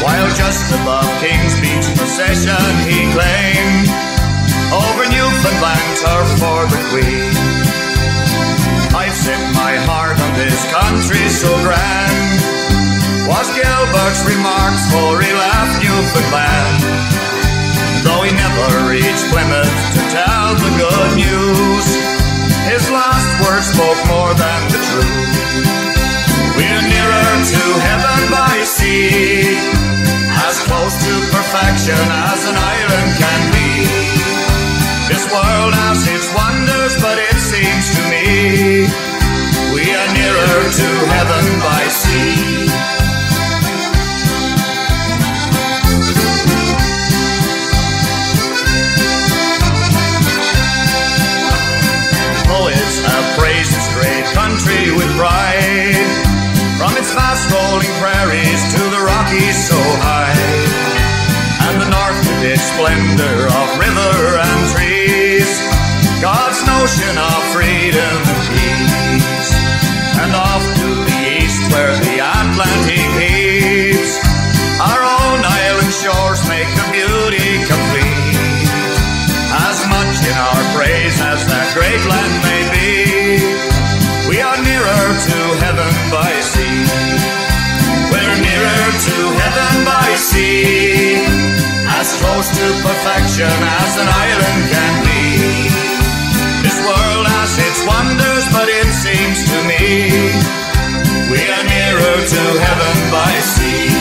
while just above King's Beach possession he claimed over Newfoundland turf for the Queen. I've set my heart on this country so grand, was Gilbert's remarks for he left Newfoundland. Though he never reached Plymouth to tell good news. His last words spoke more than the truth. We're nearer to heaven by sea, as close to perfection as an island can be. This world has its wonders, but it seems to me we are nearer to heaven by sea. Poets have praised this great country with pride, from its vast rolling prairies to the Rockies so high, and the north with its splendor of river and trees, God's notion of freedom and peace. And off to the east where the Atlantic heaves, our own island shores make the beauty complete. As much in our praise as that great land may be, we are nearer to heaven by sea. We're nearer to heaven by sea, as close to perfection as an island can be. This world has its wonders, but it seems to me we are nearer to heaven by sea.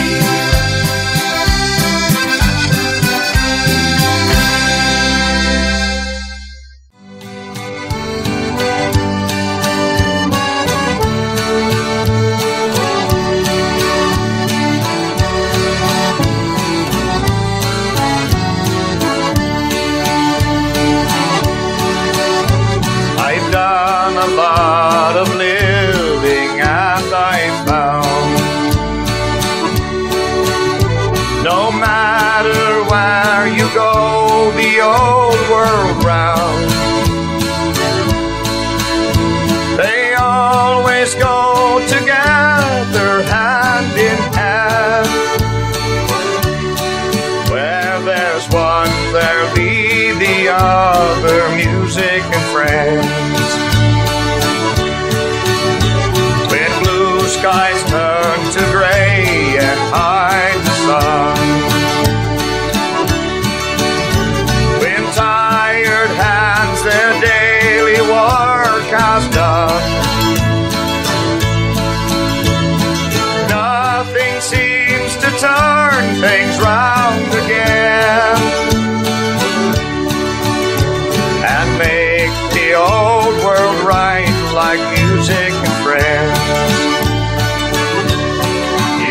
Go the old world round, they always go together hand in hand. Where there's one, there'll be the other, music and friends. When blue skies turn to gray and hide the sun, tired hands their daily work has done, nothing seems to turn things round again and make the old world right like music and friends.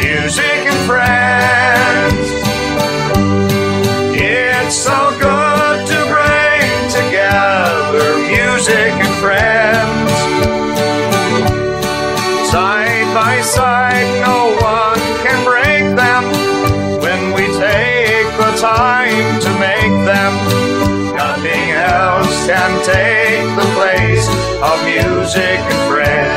Music and friends, it's so good to bring together music and friends. Side by side, no one can break them when we take the time to make them. Nothing else can take the place of music and friends.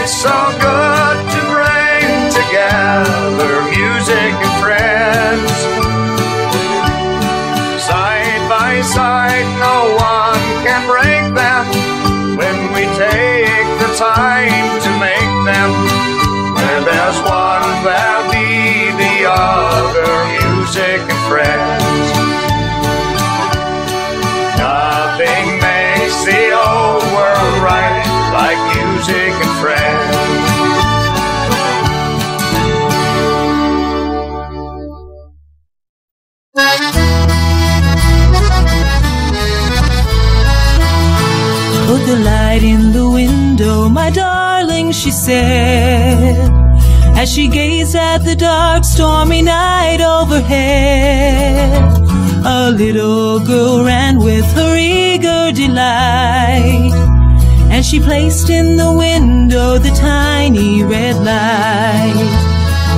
So good to bring together music and friends. Side by side, no one can break them when we take the time to make them. Where there's one, there'll be the other, music and friends. Nothing makes the old world right like music and friends. Put the light in the window, my darling, she said, as she gazed at the dark, stormy night overhead. A little girl ran with her eager delight, and she placed in the window the tiny red light.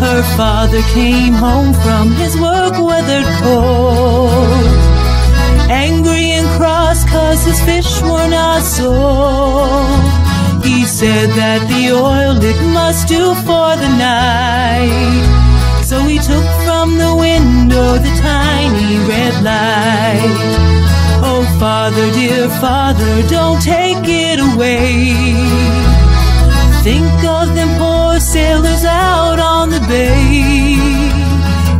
Her father came home from his work, weathered cold, angry and cross 'cause his fish were not sold. He said that the oil it must do for the night. So he took from the window the tiny red light. Oh, Father, dear Father, don't take it away. Think of them poor sailors out on the bay.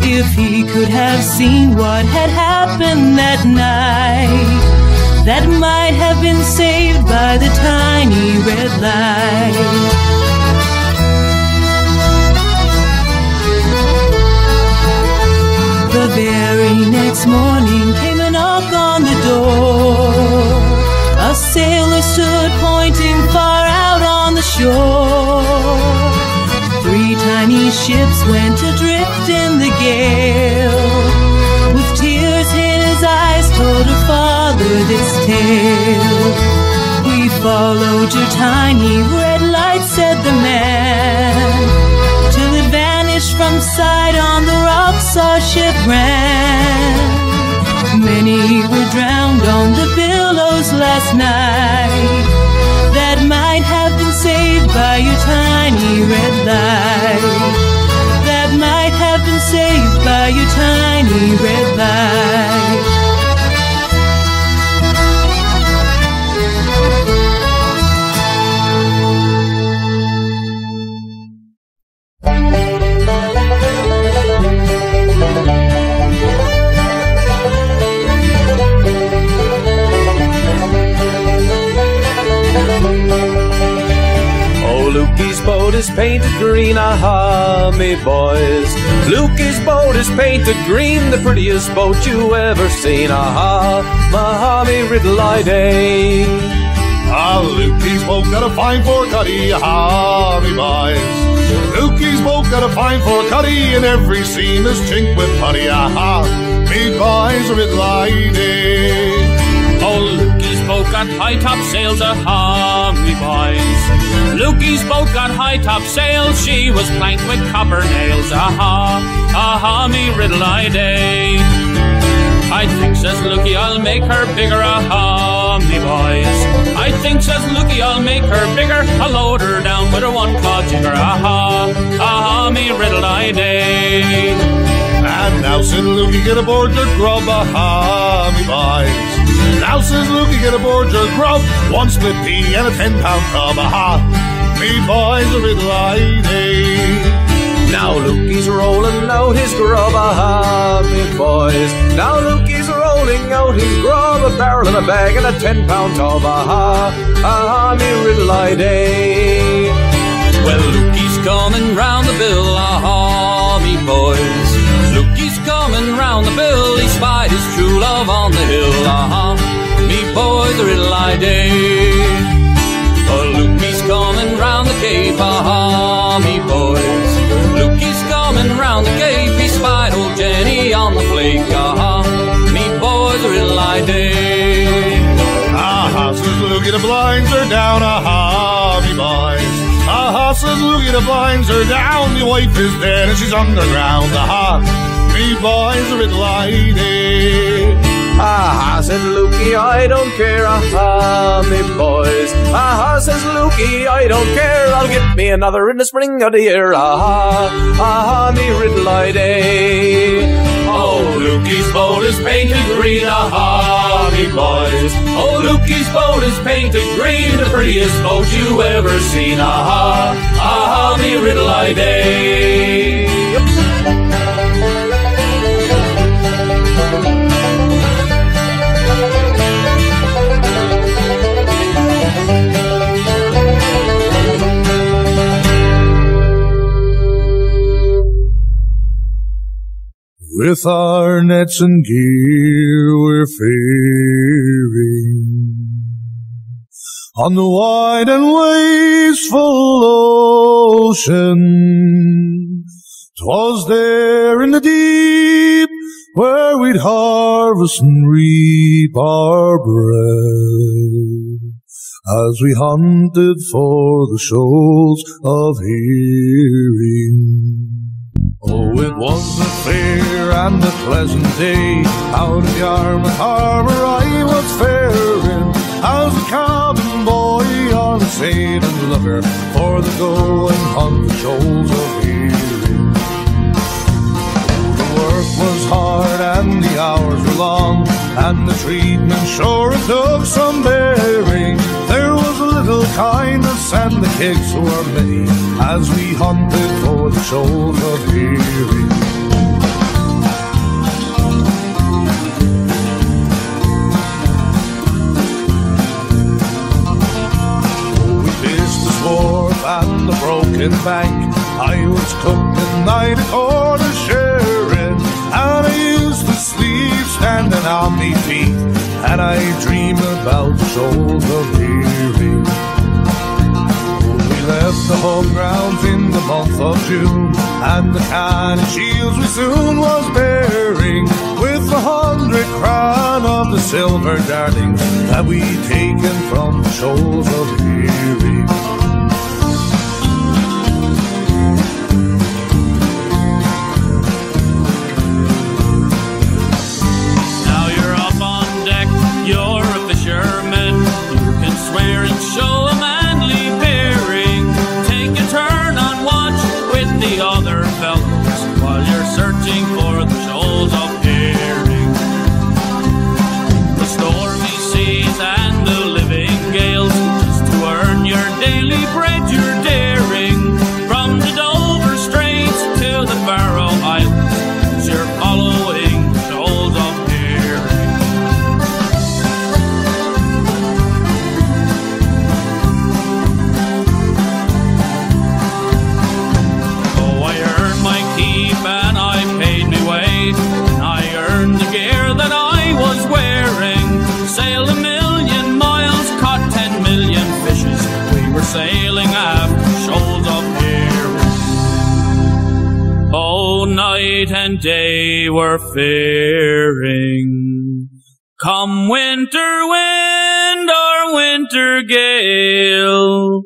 If he could have seen what had happened that night, that might have been saved by the tiny red light. The very next morning came a knock on the door. A sailor stood pointing far out on the shore. 3 tiny ships went adrift in the gale. With tears in his eyes told her father this tale. We followed your tiny red light, said the man, till it vanished from sight on the rocks our ship ran. Many were drowned on the billows last night. That might have been saved by your tiny red light. That might have been saved by your tiny red light. Lukey's boat is painted green, aha, me boys. Lukey's boat is painted green, the prettiest boat you ever seen, aha, me riddle-I-day. Ah, Lukey's boat got a fine for cuddy, aha, me boys. Lukey's boat got a fine for cuddy, and every seam is chinked with putty, aha, me boys, riddle-I-day. Oh, Lukey's boat got high-top sails, aha, me boys. Lukey's boat got high-top sails, she was planked with copper nails, aha, me riddle-I-day. I think, says Lukey, I'll make her bigger, aha, me boys. I think, says Lukey, I'll make her bigger, I'll load her down with a one-claw jigger, aha, me riddle-I-day. And now, said Lukey, get aboard your grub, aha, me boys. Now, says Lukey, get aboard your grub, 1 split pea and a 10-pound tub, aha, me boys, a riddle-I-day. Now Lukey's rolling out his grub, aha, me boys. Now Lukey's rolling out his grub, a barrel and a bag and a 10-pound tub, aha, me riddle-I-day. Well, Lukey's coming round the bill, aha, me boys. Lukey's coming round the bill, he spied his true love on the hill, aha, me boys, a riddle-I-day. Oh, Lukey's coming round the cape, aha, me boys. Lukey's coming round the cape, he spied old Jenny on the flake, aha, me boys, a riddle-I-day. Aha, says Lukey, the blinds are down, aha, me boys. Aha, says Lukey, the blinds are down, the wife is dead and she's underground, aha, me boys, a riddle-I-day. Aha, said Lukey, I don't care, aha, me boys. Aha, says Lukey, I don't care, I'll get me another in the spring of the year, aha, me riddle-I-day. Oh, Lukey's boat is painted green, aha, me boys. Oh, Lukey's boat is painted green, the prettiest boat you ever seen, aha, me riddle-I-day. With our nets and gear we're faring on the wide and wasteful ocean. 'Twas there in the deep where we'd harvest and reap our bread, as we hunted for the shoals of herring. Oh, it was a fair and a pleasant day, out of Yarmouth Harbour I was faring, as a cabin boy on a sailing lugger for the going on the shoals of Erie. The work was hard and the hours were long, and the treatment sure it took some bearing. There was a little kindness and the cakes were many as we hunted for the shoals of Erie. And the broken bank, I was cooking night a quarter sharing, and I used to sleep standing on me feet, and I dream about the shoals of Erie. We left the home grounds in the month of June, and the cannon shields we soon was bearing, with 100 crown of the silver darlings that we'd taken from the shoals of Erie. You're a fisherman, you can swear and show a manly bearing. Take a turn on watch with the other fellows while you're searching for the shoals of herring. The stormy seas and the living gales, just to earn your daily bread you're daring. From the Dover Straits to the Faroe Islands, you're following the shoals of and I paid me weight, and I earned the gear that I was wearing. Sailed 1,000,000 miles, caught 10 million fishes. We were sailing after shoals of herring. Oh, night and day we're faring. Come winter wind or winter gale,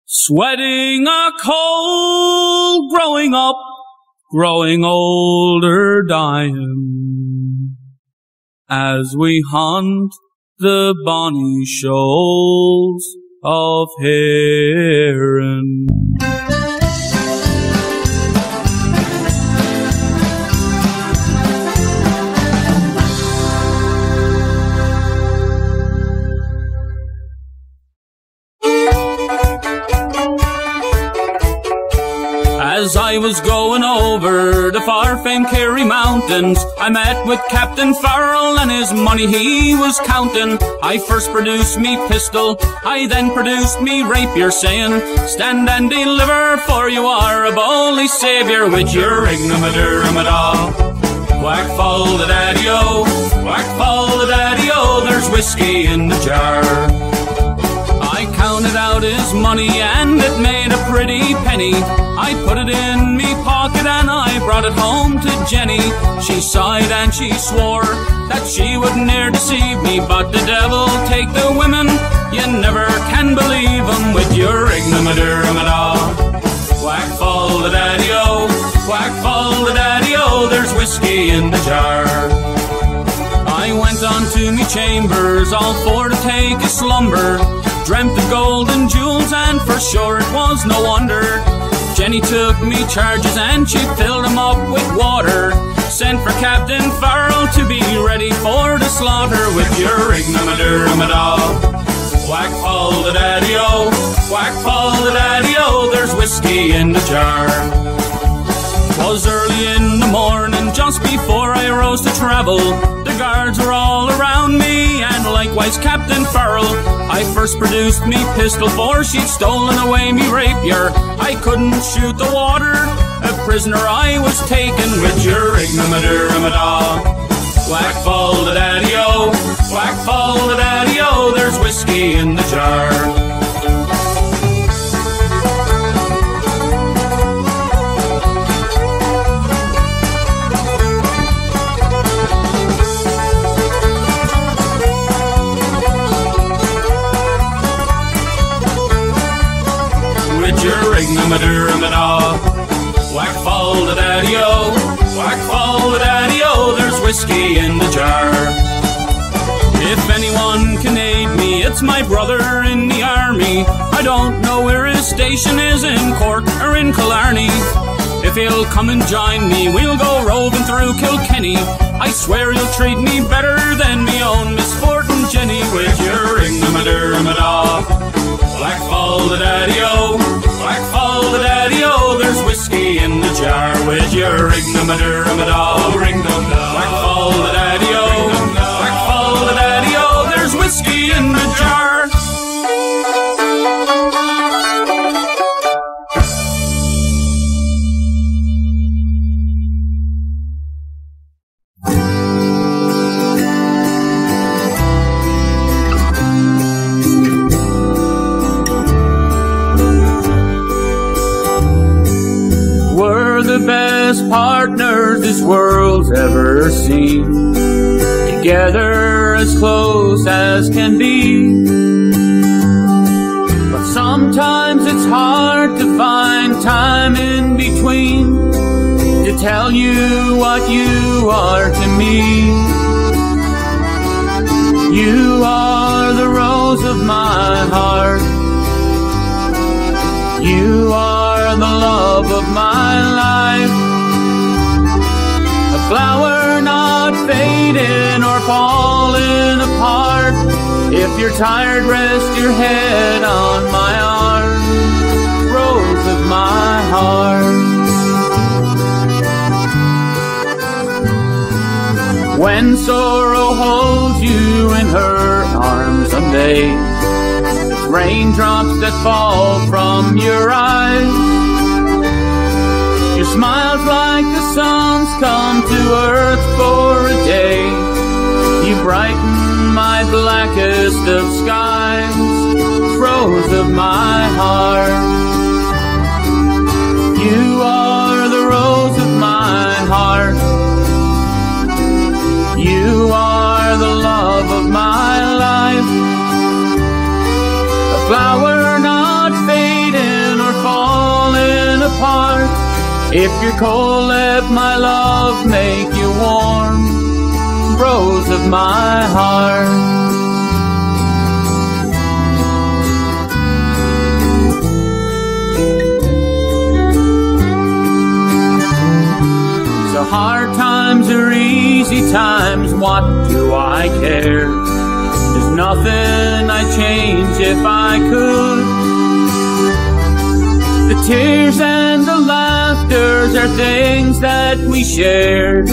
sweating a cold, growing up, growing older, dying, as we hunt the bonny shoals of herring. As I was going over the far-famed Kerry Mountains, I met with Captain Farrell and his money he was counting. I first produced me pistol, I then produced me rapier, saying, stand and deliver, for you are a bully saviour with your ignomadaramada. Whack fall the daddy-o, whack fall the daddy-o, there's whiskey in the jar. I counted out his money and it made a pretty penny. I put it in me pocket and I brought it home to Jenny. She sighed and she swore that she would ne'er deceive me, but the devil take the women, you never can believe 'em with your ignomadaramada. Whack fall the daddy-o, whack fall the daddy-o, there's whiskey in the jar. I went on to me chambers, all for to take a slumber, dreamt of gold and jewels, and for sure it was no wonder. Jenny took me charges and she filled them up with water, sent for Captain Farrell to be ready for the slaughter with your ignomadaramada. Whack fall the daddy-o, whack fall the daddy-o, there's whiskey in the jar. 'Twas early in the morning, just before I rose to travel. The guards were all around me, and likewise Captain Farrell. I first produced me pistol, for she'd stolen away me rapier. I couldn't shoot the water, a prisoner I was taken with your ignomadaramada. Whack fall the daddy-o, whack fall the daddy-o, there's whiskey in the jar. Ignomadaramada. Whack fall the daddy-o, whack fall the daddy-o, there's whiskey in the jar. If anyone can aid me, it's my brother in the army. I don't know where his station is, in Cork or in Killarney. If he'll come and join me, we'll go roving through Kilkenny. I swear he'll treat me better than me own misfortune Jenny. With your ring-a-ma-dur-a-ma-daw, black fall the daddy-o, black fall the daddy-o, there's whiskey in the jar. With your ring-a-ma-dur-a-ma-daw, ring-a-ma-daw, black fall the daddy-o, black fall the daddy-o, there's whiskey in the jar. Best partners this world's ever seen, together as close as can be. But sometimes it's hard to find time in between to tell you what you are to me. You are the rose of my heart. You are the love of my life. A flower not fading or falling apart. If you're tired, rest your head on my arm. Rose of my heart. When sorrow holds you in her arms someday, raindrops that fall from your eyes, your smile's like the sun's come to earth for a day. You brighten my blackest of skies, rose of my heart. You are the rose of my heart. You are the love of my life. A flower not fading or falling apart. If you're cold, let my love make you warm. Rose of my heart. So hard times or easy times, what do I care? There's nothing I'd change if I could. The tears and the laughters are things that we shared.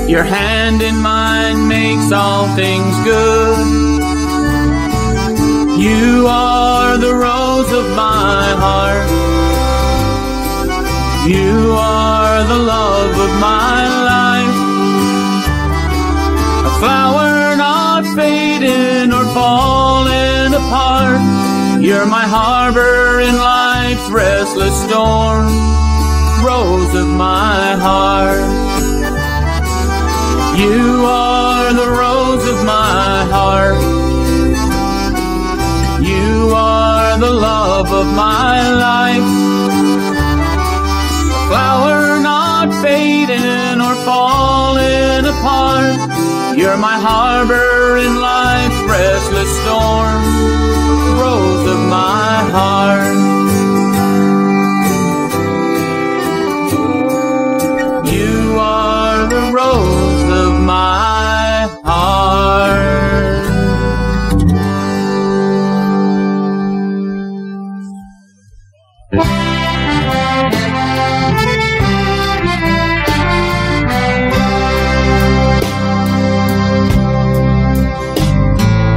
Your hand in mine makes all things good. You are the rose of my heart. You are the love of my life. A flower not fading or falling apart. You're my harbor in life's restless storm. Rose of my heart. You are the rose of my heart. You are the love of my life. A flower not fading or falling apart. You're my harbor in life's restless storm. Rose of my heart. You are the rose of my heart.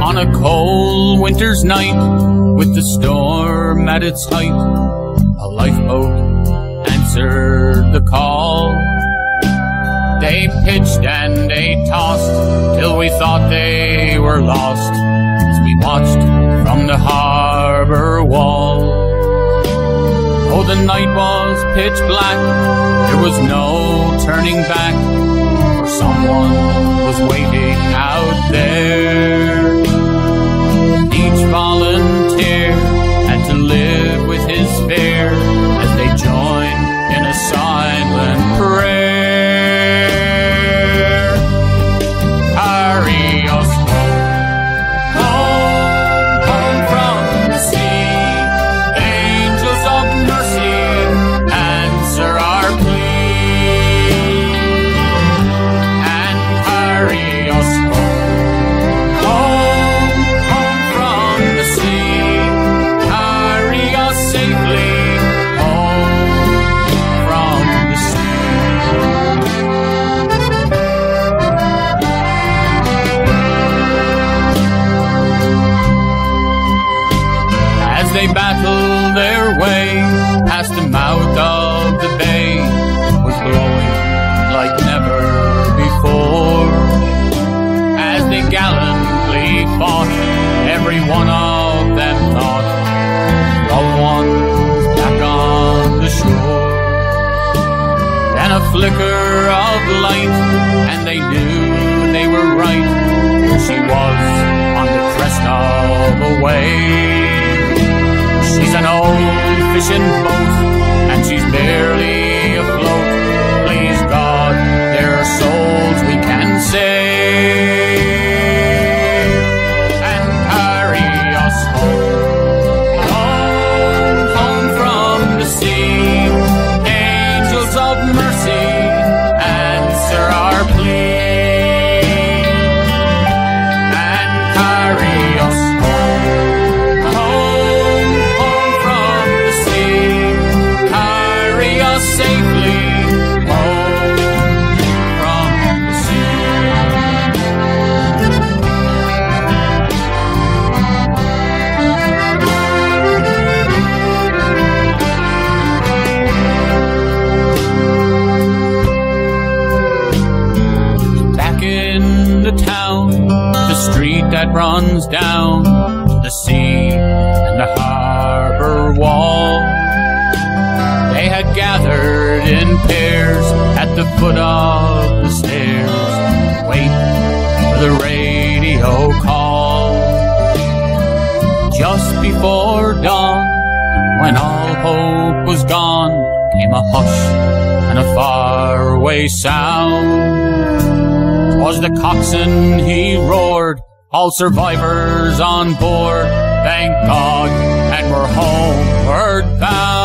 On a cold winter's night, with the storm at its height, a lifeboat answered the call. They pitched and they tossed till we thought they were lost, as we watched from the harbor wall. Oh, the night was pitch black, there was no turning back, for someone was waiting out there. Each volunteer had to live with his fear as they joined in a silent prayer. Carry us home, past the mouth of the bay was blowing like never before. As they gallantly fought, every one of them thought loved ones back on the shore. Then a flicker of light, and they knew they were right. She was on the crest of a wave. She's an old fishing boat, and she's barely afloat. Please God, there are souls we can save and carry us home, home from the sea. Angels of mercy, answer our plea. That runs down to the sea and the harbor wall. They had gathered in pairs at the foot of the stairs to wait for the radio call. Just before dawn, when all hope was gone, came a hush and a faraway sound. 'Twas the coxswain, he roared, all survivors on board, thank God, and we're homeward bound.